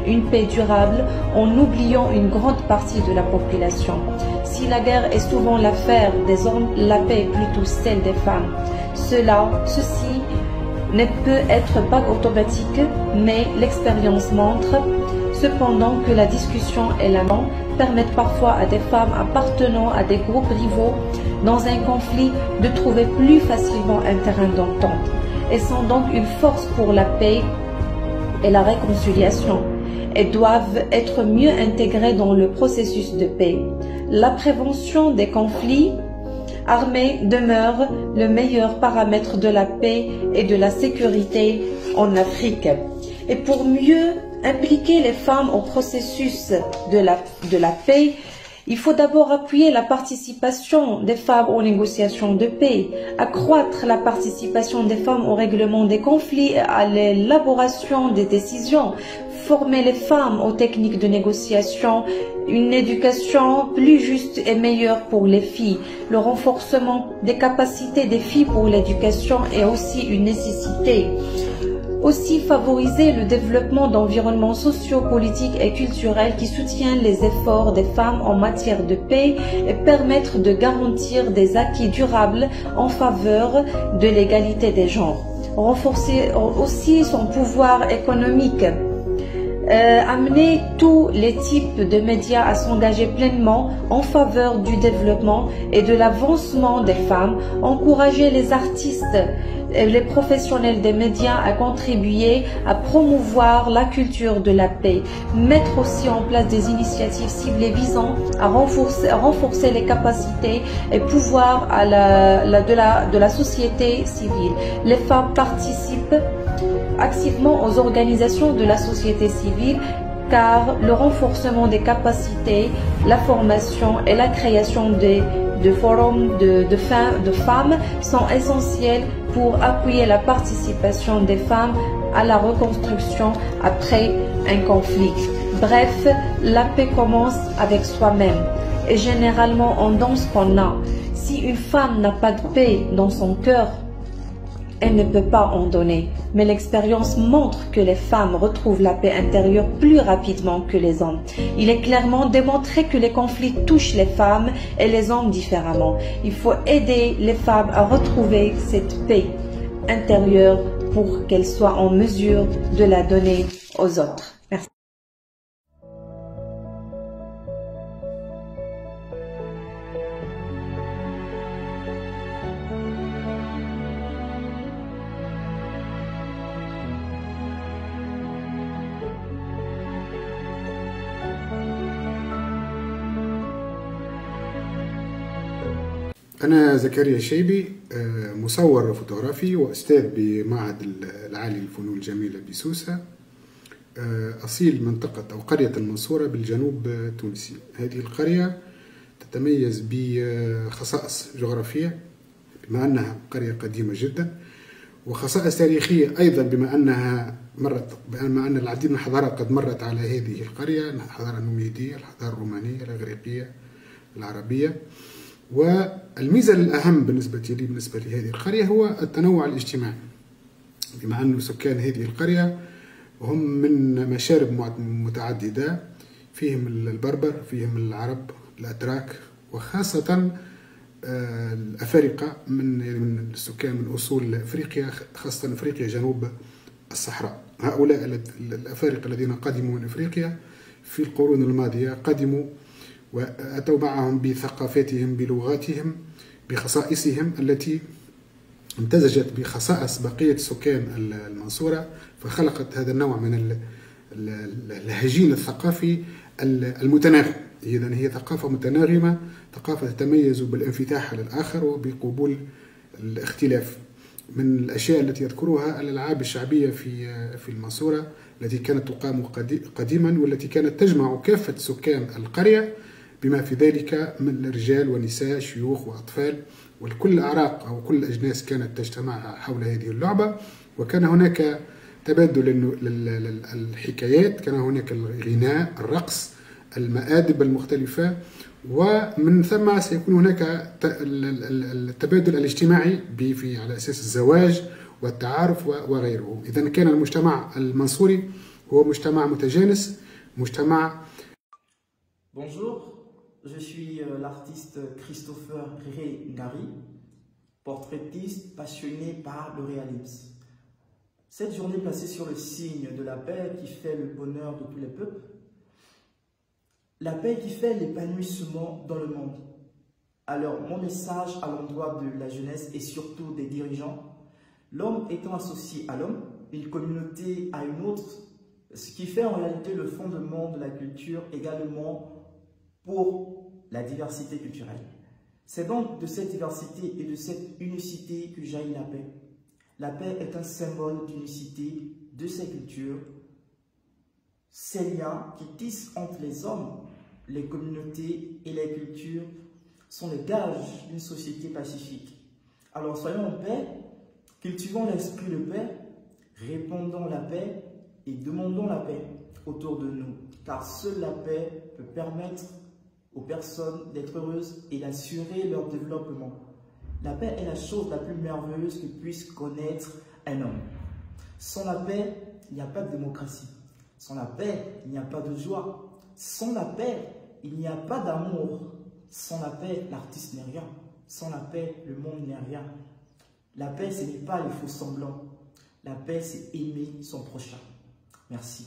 U: une paix durable en oubliant une grande partie de la population. Si la guerre est souvent l'affaire des hommes, la paix est plutôt celle des femmes. Ceci ne peut être pas automatique, mais l'expérience montre cependant que la discussion et la langue permettent parfois à des femmes appartenant à des groupes rivaux dans un conflit de trouver plus facilement un terrain d'entente. Elles sont donc une force pour la paix et la réconciliation. Elles doivent être mieux intégrées dans le processus de paix. La prévention des conflits armés demeure le meilleur paramètre de la paix et de la sécurité en Afrique. Et pour mieux impliquer les femmes au processus de la paix, il faut d'abord appuyer la participation des femmes aux négociations de paix, accroître la participation des femmes au règlement des conflits et à l'élaboration des décisions, former les femmes aux techniques de négociation, une éducation plus juste et meilleure pour les filles. Le renforcement des capacités des filles pour l'éducation est aussi une nécessité. Aussi favoriser le développement d'environnements sociaux, politiques et culturels qui soutiennent les efforts des femmes en matière de paix et permettre de garantir des acquis durables en faveur de l'égalité des genres. Renforcer aussi son pouvoir économique. Amener tous les types de médias à s'engager pleinement en faveur du développement et de l'avancement des femmes, encourager les artistes et les professionnels des médias à contribuer à promouvoir la culture de la paix, mettre aussi en place des initiatives ciblées visant à renforcer les capacités et pouvoirs de la société civile. Les femmes participent activement aux organisations de la société civile car le renforcement des capacités, la formation et la création de forums de femmes sont essentiels pour appuyer la participation des femmes à la reconstruction après un conflit. Bref, la paix commence avec soi-même et généralement on donne ce qu'on a. Si une femme n'a pas de paix dans son cœur, elle ne peut pas en donner, mais l'expérience montre que les femmes retrouvent la paix intérieure plus rapidement que les hommes. Il est clairement démontré que les conflits touchent les femmes et les hommes différemment. Il faut aider les femmes à retrouver cette paix intérieure pour qu'elles soient en mesure de la donner aux autres. Merci.
A: أنا زكريا الشيبي مصور فوتوغرافي وأستاذ بمعهد العالي للفنون الجميلة بسوسة، أصيل منطقة أو قرية المنصورة بالجنوب التونسي. هذه القرية تتميز بخصائص جغرافية بما أنها قرية قديمة جدا، وخصائص تاريخية أيضا بما أن العديد من الحضارات قد مرت على هذه القرية، الحضارة النوميدية، الحضارة الرومانية، الإغريقية، العربية. والميزة الأهم بالنسبة لهذه القرية هو التنوع الاجتماعي، بما أن سكان هذه القرية هم من مشارب متعددة، فيهم البربر، فيهم العرب، الأتراك، وخاصة الأفارقة من السكان من أصول أفريقيا، خاصة أفريقيا جنوب الصحراء. هؤلاء الأفارقة الذين قدموا من أفريقيا في القرون الماضية قدموا وأتوا معهم بثقافتهم، بلغاتهم، بخصائصهم التي امتزجت بخصائص بقية سكان المنصورة، فخلقت هذا النوع من الهجين الثقافي المتناغم. إذن هي ثقافة متناغمة، ثقافة تتميز بالانفتاح على الآخر وبقبول الاختلاف. من الأشياء التي يذكرها الألعاب الشعبية في المنصورة التي كانت تقام قديما والتي كانت تجمع كافة سكان القرية بما في ذلك من رجال ونساء شيوخ وأطفال، وكل أعراق أو كل أجناس كانت تجتمع حول هذه اللعبة. وكان هناك تبادل الحكايات، كان هناك الغناء، الرقص، المآدب المختلفة، ومن ثم سيكون هناك التبادل الاجتماعي على أساس الزواج والتعارف وغيره. إذن كان المجتمع المنصوري هو مجتمع متجانس، مجتمع.
K: Bonjour, je suis l'artiste Christopher Ré Ngari, portraitiste passionné par le réalisme. Cette journée placée sur le signe de la paix qui fait le bonheur de tous les peuples, la paix qui fait l'épanouissement dans le monde. Alors, mon message à l'endroit de la jeunesse et surtout des dirigeants, l'homme étant associé à l'homme, une communauté à une autre, ce qui fait en réalité le fondement de la culture également pour la diversité culturelle. C'est donc de cette diversité et de cette unicité que jaillit la paix. La paix est un symbole d'unicité de ces cultures. Ces liens qui tissent entre les hommes, les communautés et les cultures sont les gages d'une société pacifique. Alors soyons en paix, cultivons l'esprit de paix, répandons la paix et demandons la paix autour de nous, car seule la paix peut permettre aux personnes d'être heureuses et d'assurer leur développement. La paix est la chose la plus merveilleuse que puisse connaître un homme. Sans la paix, il n'y a pas de démocratie. Sans la paix, il n'y a pas de joie. Sans la paix, il n'y a pas d'amour. Sans la paix, l'artiste n'est rien. Sans la paix, le monde n'est rien. La paix, ce n'est pas les faux semblants. La paix, c'est aimer son prochain. Merci.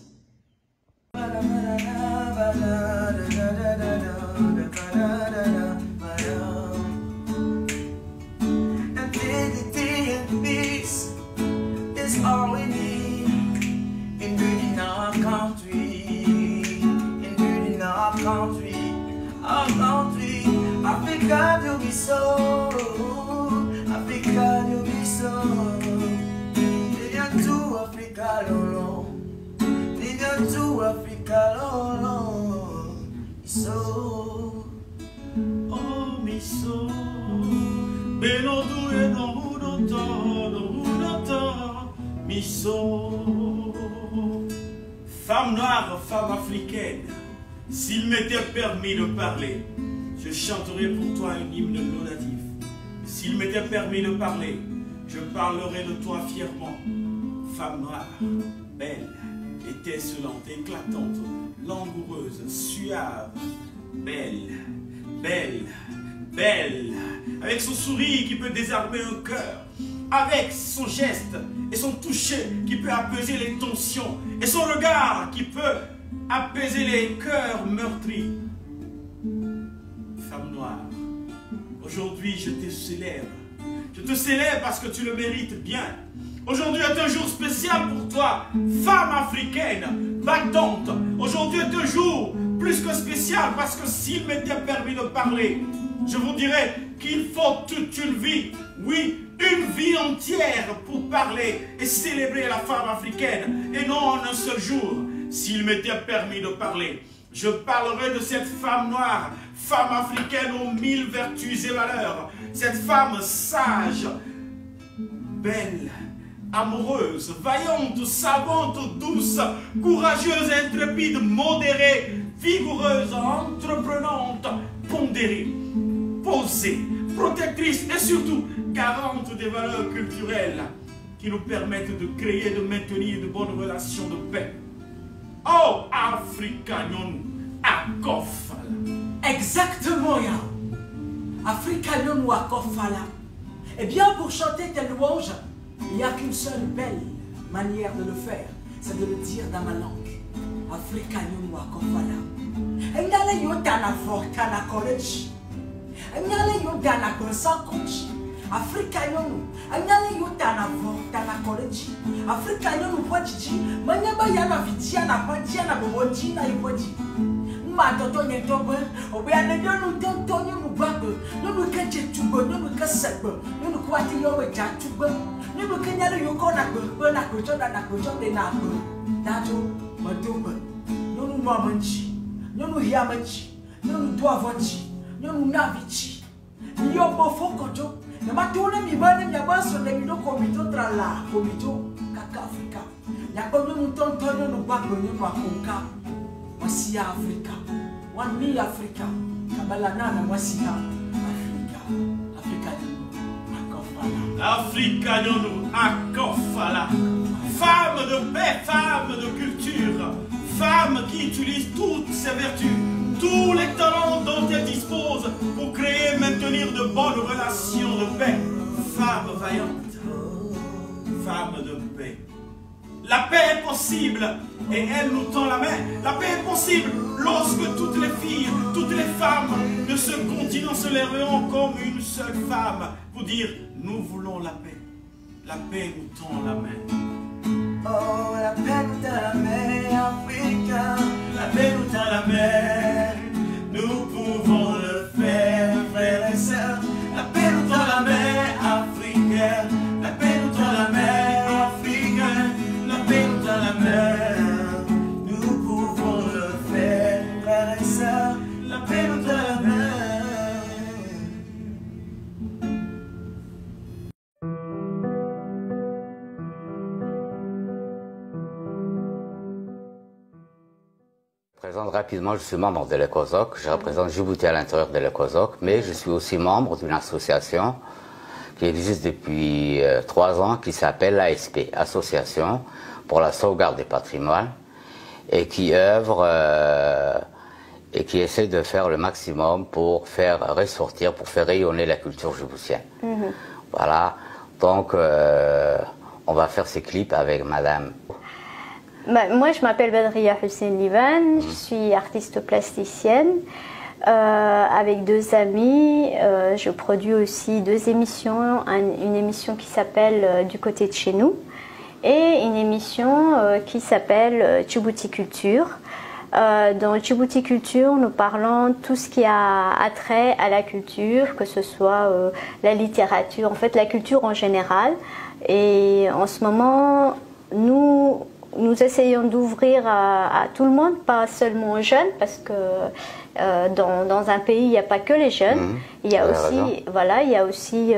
F: All we need in building our country, in building our country, Africa you'll be so, Africa you'll be so, Nigga to Africa lolo, Nigga to Africa lolo, so, oh me so, Benodu e no Misso. Femme noire, femme africaine, s'il m'était permis de parler, je chanterais pour toi un hymne laudatif. S'il m'était permis de parler, je parlerais de toi fièrement. Femme noire, belle, étincelante, éclatante, langoureuse, suave, belle, belle, belle, avec son sourire qui peut désarmer un cœur, avec son geste et son toucher qui peut apaiser les tensions, et son regard qui peut apaiser les cœurs meurtris. Femme noire, aujourd'hui je te célèbre. Je te célèbre parce que tu le mérites bien. Aujourd'hui est un jour spécial pour toi, femme africaine, battante. Aujourd'hui est un jour plus que spécial parce que s'il m'était permis de parler, je vous dirais qu'il faut toute une vie, oui, une vie entière pour parler et célébrer la femme africaine et non en un seul jour. S'il m'était permis de parler, je parlerai de cette femme noire, femme africaine aux 1000 vertus et valeurs, cette femme sage, belle, amoureuse, vaillante, savante, douce, courageuse, intrépide, modérée, vigoureuse, entreprenante, pondérée, posée, protectrice et surtout garante des valeurs culturelles qui nous permettent de créer et de maintenir de bonnes relations de paix. Oh, Africa, non, Akofala.
B: Exactement, ya. Africa, non, Akofala. Eh bien, pour chanter tes louanges, il n'y a qu'une seule belle manière de le faire, c'est de le dire dans ma langue. Africa, non, Akofala. Engale yo tana fortana college. Engale yo tana konsa coach. Africa yonu, anyale yo tana college. Africa yonu pojiji, manyaba yana vitia na pojia na boboji na ipoji. Ma toto nye tobe, obe ane yonu tonto yonu babe, yonu keche tubo, yonu kesebe, yonu kwati yo we jatube, yonu kenyale yo kona be na kocho de na be. Dajo madube, yonu mamanchi, yonu hiamachi, nous doivons nous naviti. Nous avons fokoto. Nous avons mis bonne, nous avons des millions comito trala, comito kaka Africa. Nous avons nous tonton nous pas connu nous akonka. Voici Africa. One me Africa. Kabalana na voici Africa. Africa akofala.
E: Africa nous akofala. Femme de paix, femme de culture, femme qui utilise toutes ses vertus, tous les talents dont elle dispose pour créer et maintenir de bonnes relations de paix. Femme vaillante, femme de paix. La paix est possible et elle nous tend la main. La paix est possible lorsque toutes les filles, toutes les femmes de ce continent se lèveront comme une seule femme pour dire nous voulons la paix. La paix nous tend la main.
Q: Oh, la paix nous tend la main, Africa. La paix nous tend la main. Nous pouvons le faire, frères et sœurs. La paix nous tend la main, Africa. La paix nous tend la main, Africa. La paix nous tend la main. Nous pouvons le faire, frères et sœurs. La paix nous tend la main.
V: Je présente rapidement, je suis membre de l'ECOSOC, je représente Djibouti à l'intérieur de l'ECOSOC, mais je suis aussi membre d'une association qui existe depuis 3 ans, qui s'appelle l'ASP, Association pour la sauvegarde des patrimoines, et qui œuvre et qui essaie de faire le maximum pour faire ressortir, pour faire rayonner la culture djiboutienne. Voilà, donc on va faire ces clips avec madame.
W: Moi, je m'appelle Badria Hussein Liban, je suis artiste plasticienne. Avec 2 amis, je produis aussi 2 émissions, une émission qui s'appelle Du côté de chez nous et une émission qui s'appelle Djibouti Culture. Dans Djibouti Culture, nous parlons tout ce qui a attrait à la culture, que ce soit la littérature, en fait la culture en général. Et en ce moment, nous essayons d'ouvrir à tout le monde, pas seulement aux jeunes, parce que dans un pays, il n'y a pas que les jeunes. Il y a aussi, voilà, il y a aussi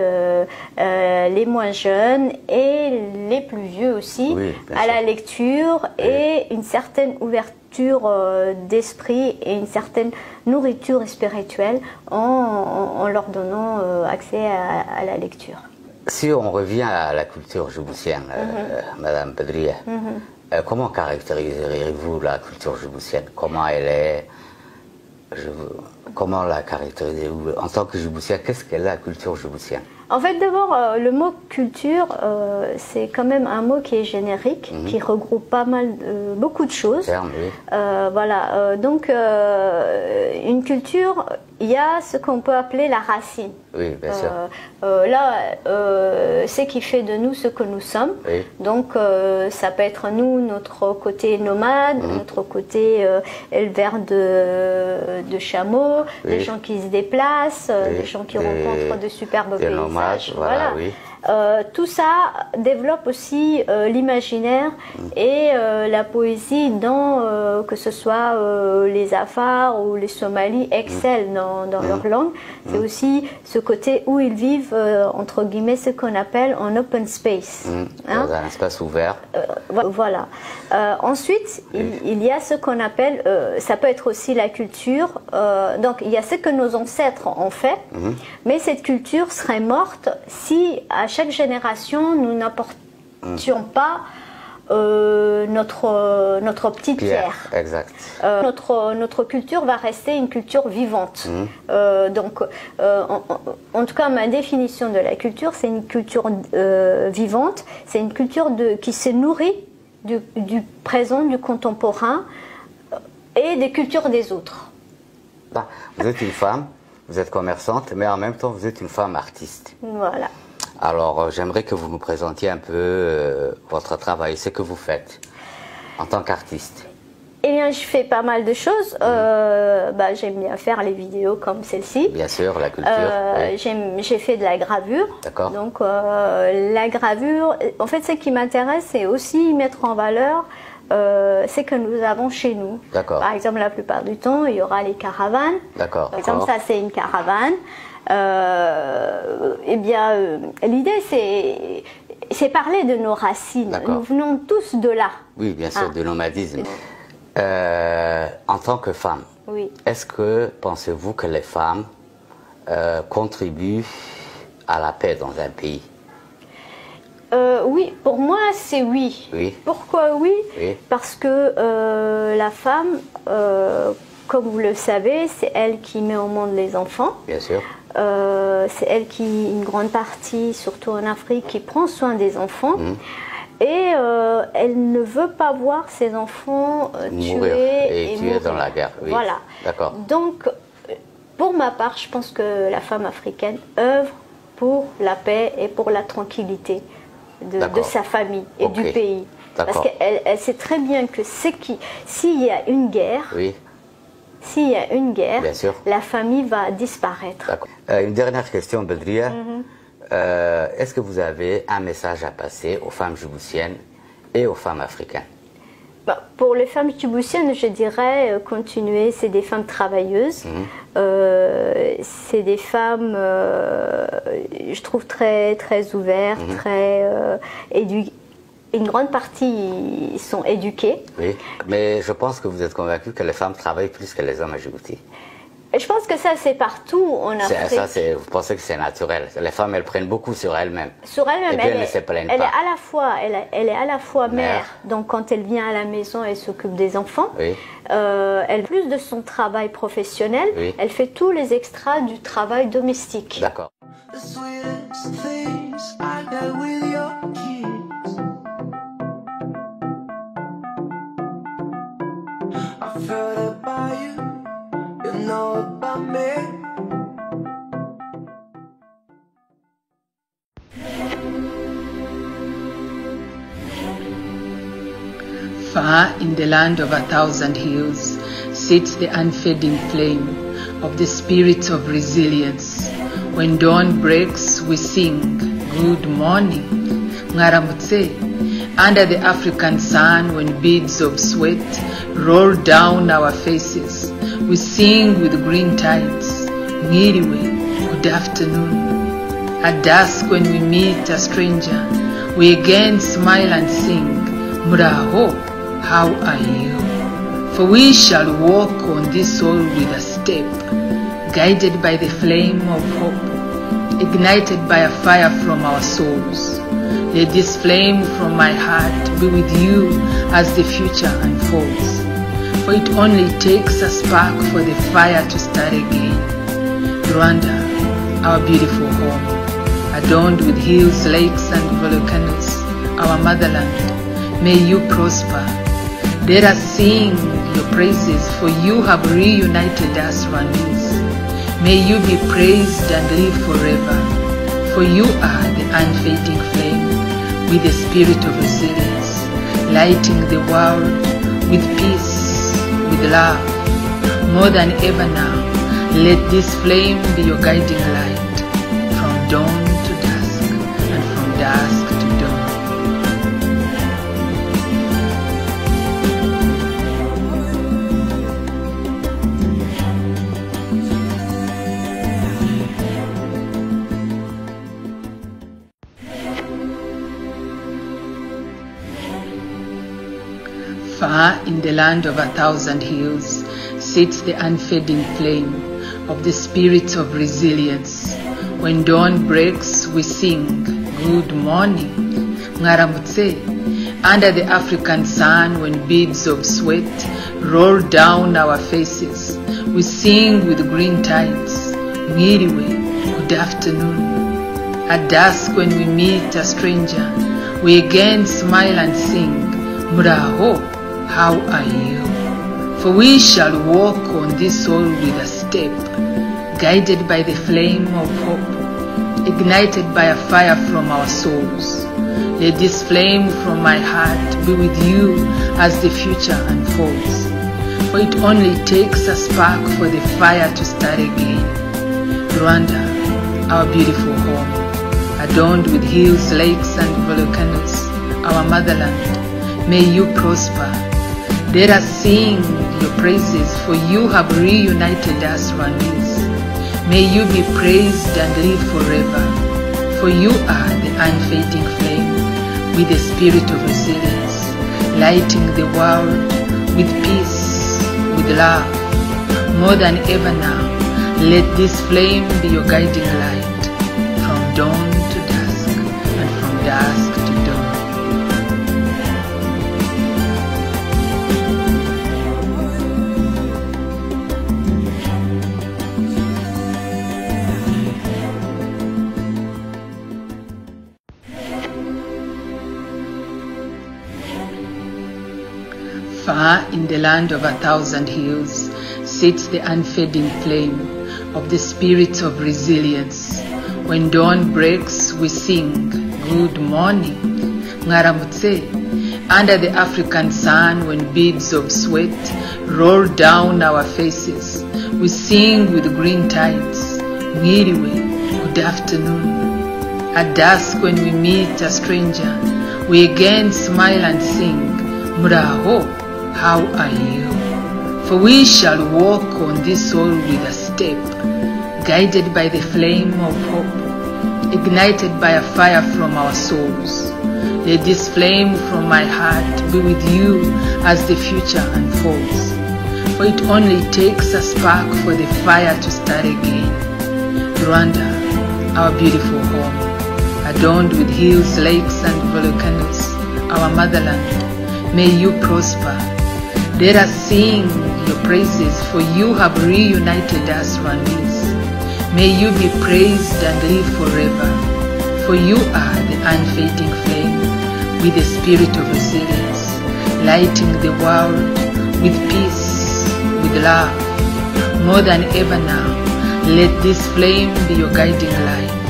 W: les moins jeunes et les plus vieux aussi, à la lecture et une certaine ouverture d'esprit et une certaine nourriture spirituelle en leur donnant accès à la lecture.
V: Si on revient à la culture djiboutienne, Madame Badria, comment caractériseriez-vous la culture djiboutienne? Comment elle est? Comment la caractérisez-vous en tant que djiboutienne? Qu'est-ce qu'est la culture djiboutienne?
W: En fait, d'abord, le mot culture, c'est quand même un mot qui est générique, qui regroupe pas mal, beaucoup de choses. Voilà, donc une culture, il y a ce qu'on peut appeler la racine.
V: Oui, bien sûr.
W: Là, c'est qui fait de nous ce que nous sommes. Donc, ça peut être nous, notre côté nomade, notre côté éleveur de chameaux, des gens qui se déplacent, des gens qui rencontrent de superbes paysages. Voilà. Tout ça développe aussi l'imaginaire et la poésie dans, que ce soit les Afars ou les Somalis excellent dans leur langue. C'est aussi ce côté où ils vivent, entre guillemets, ce qu'on appelle en open space.
V: Dans un espace ouvert.
W: Voilà. Ensuite, il y a ce qu'on appelle, ça peut être aussi la culture. Donc, il y a ce que nos ancêtres ont fait, mais cette culture serait morte si, à chaque génération, nous n'apportions pas notre petite pierre.
V: Exact.
W: Notre culture va rester une culture vivante. Donc, en tout cas, ma définition de la culture, c'est une culture vivante, c'est une culture qui se nourrit du présent, du contemporain et des cultures des autres.
V: Vous êtes une femme, vous êtes commerçante, mais en même temps, vous êtes une femme artiste.
W: Voilà.
V: Alors, j'aimerais que vous nous présentiez un peu votre travail, ce que vous faites en tant qu'artiste.
W: Eh bien, je fais pas mal de choses. J'aime bien faire les vidéos comme celle-ci.
V: Bien sûr, la culture.
W: J'ai fait de la gravure.
V: D'accord.
W: Donc, la gravure, en fait, ce qui m'intéresse, c'est aussi mettre en valeur c'est que nous avons chez nous.
V: D'accord.
W: Par exemple, la plupart du temps, il y aura les caravanes.
V: D'accord.
W: Par exemple, ça c'est une caravane. Eh bien, l'idée c'est parler de nos racines. Nous venons tous de là.
V: Oui, bien sûr, du nomadisme. En tant que femme,
W: oui.
V: Est-ce que pensez-vous que les femmes contribuent à la paix dans un pays?
W: Oui, pour moi c'est oui.
V: Oui.
W: Pourquoi oui?
V: Oui.
W: Parce que la femme, comme vous le savez, c'est elle qui met au monde les enfants.
V: Bien sûr.
W: C'est elle qui, une grande partie, surtout en Afrique, qui prend soin des enfants. Et elle ne veut pas voir ses enfants tués et
V: tués dans la guerre. Oui.
W: Voilà.
V: D'accord.
W: Donc, pour ma part, je pense que la femme africaine œuvre pour la paix et pour la tranquillité de sa famille et du pays. Parce qu'elle sait très bien que s'il y a une guerre, s'il y a une guerre, la famille va disparaître.
V: Une dernière question, Bedria. Est-ce que vous avez un message à passer aux femmes djiboutiennes et aux femmes africaines?
W: Pour les femmes djiboutiennes, je dirais continuer. C'est des femmes travailleuses. C'est des femmes, je trouve, très, très ouvertes, très éduquées. Une grande partie sont éduquées.
V: Oui, mais je pense que vous êtes convaincu que les femmes travaillent plus que les hommes à Djibouti.
W: Et je pense que ça, c'est partout en Afrique.
V: Vous pensez que c'est naturel? Les femmes, elles prennent beaucoup sur elles-mêmes.
W: Sur elles-mêmes,
V: elle
W: est à la fois mère. Donc quand elle vient à la maison, elle s'occupe des enfants.
V: Oui.
W: Elle, plus de son travail professionnel, elle fait tous les extras du travail domestique.
V: D'accord.
C: Far in the land of 1,000 hills sits the unfading flame of the spirit of resilience. When dawn breaks, we sing, good morning, Ngaramutse. Under the African sun, when beads of sweat roll down our faces, we sing with green tides, Ngiriwe, good afternoon. At dusk when we meet a stranger, we again smile and sing, Muraho, how are you? For we shall walk on this soul with a step, guided by the flame of hope, ignited by a fire from our souls. Let this flame from my heart be with you as the future unfolds. For it only takes a spark for the fire to start again. Rwanda, our beautiful home, adorned with hills, lakes and volcanoes, our motherland, may you prosper. Let us sing your praises, for you have reunited us, Rwandese. May you be praised and live forever, for you are the unfading flame with the spirit of resilience, lighting the world with peace, with love. More than ever now, let this flame be your guiding light, from dawn to dusk, and from dusk to dawn. Far in the land of 1,000 hills sits the unfading flame of the spirit of resilience. When dawn breaks, we sing, good morning, Ngaramutse. Under the African sun, when beads of sweat roll down our faces, we sing with green tides, Ngiriwe, good afternoon. At dusk when we meet a stranger, we again smile and sing, Muraho, how are you? For we shall walk on this soul with a step, guided by the flame of hope, ignited by a fire from our souls. Let this flame from my heart be with you as the future unfolds. For it only takes a spark for the fire to start again. Rwanda, our beautiful home, adorned with hills, lakes and volcanoes, our motherland, may you prosper. Let us sing your praises, for you have reunited us, Rwandese. May you be praised and live forever, for you are the unfading flame with the spirit of resilience, lighting the world with peace, with love. More than ever now, let this flame be your guiding light, from dawn to dusk, and from dusk to dawn. Far in the land of 1,000 hills sits the unfading flame of the spirit of resilience. When dawn breaks, we sing, good morning, Ngaramutse. Under the African sun, when beads of sweat roll down our faces, we sing with green tides, Mwiriwe, good afternoon. At dusk, when we meet a stranger, we again smile and sing, Muraho, how are you? For we shall walk on this soul with a step, guided by the flame of hope, ignited by a fire from our souls. Let this flame from my heart be with you as the future unfolds. For it only takes a spark for the fire to start again. Rwanda, our beautiful home, adorned with hills, lakes, and volcanoes, our motherland, may you prosper. Let us sing your praises, for you have reunited us, Rwandese. May you be praised and live forever, for you are the unfading flame with the spirit of resilience, lighting the world with peace, with love. More than ever now, let this flame be your guiding light,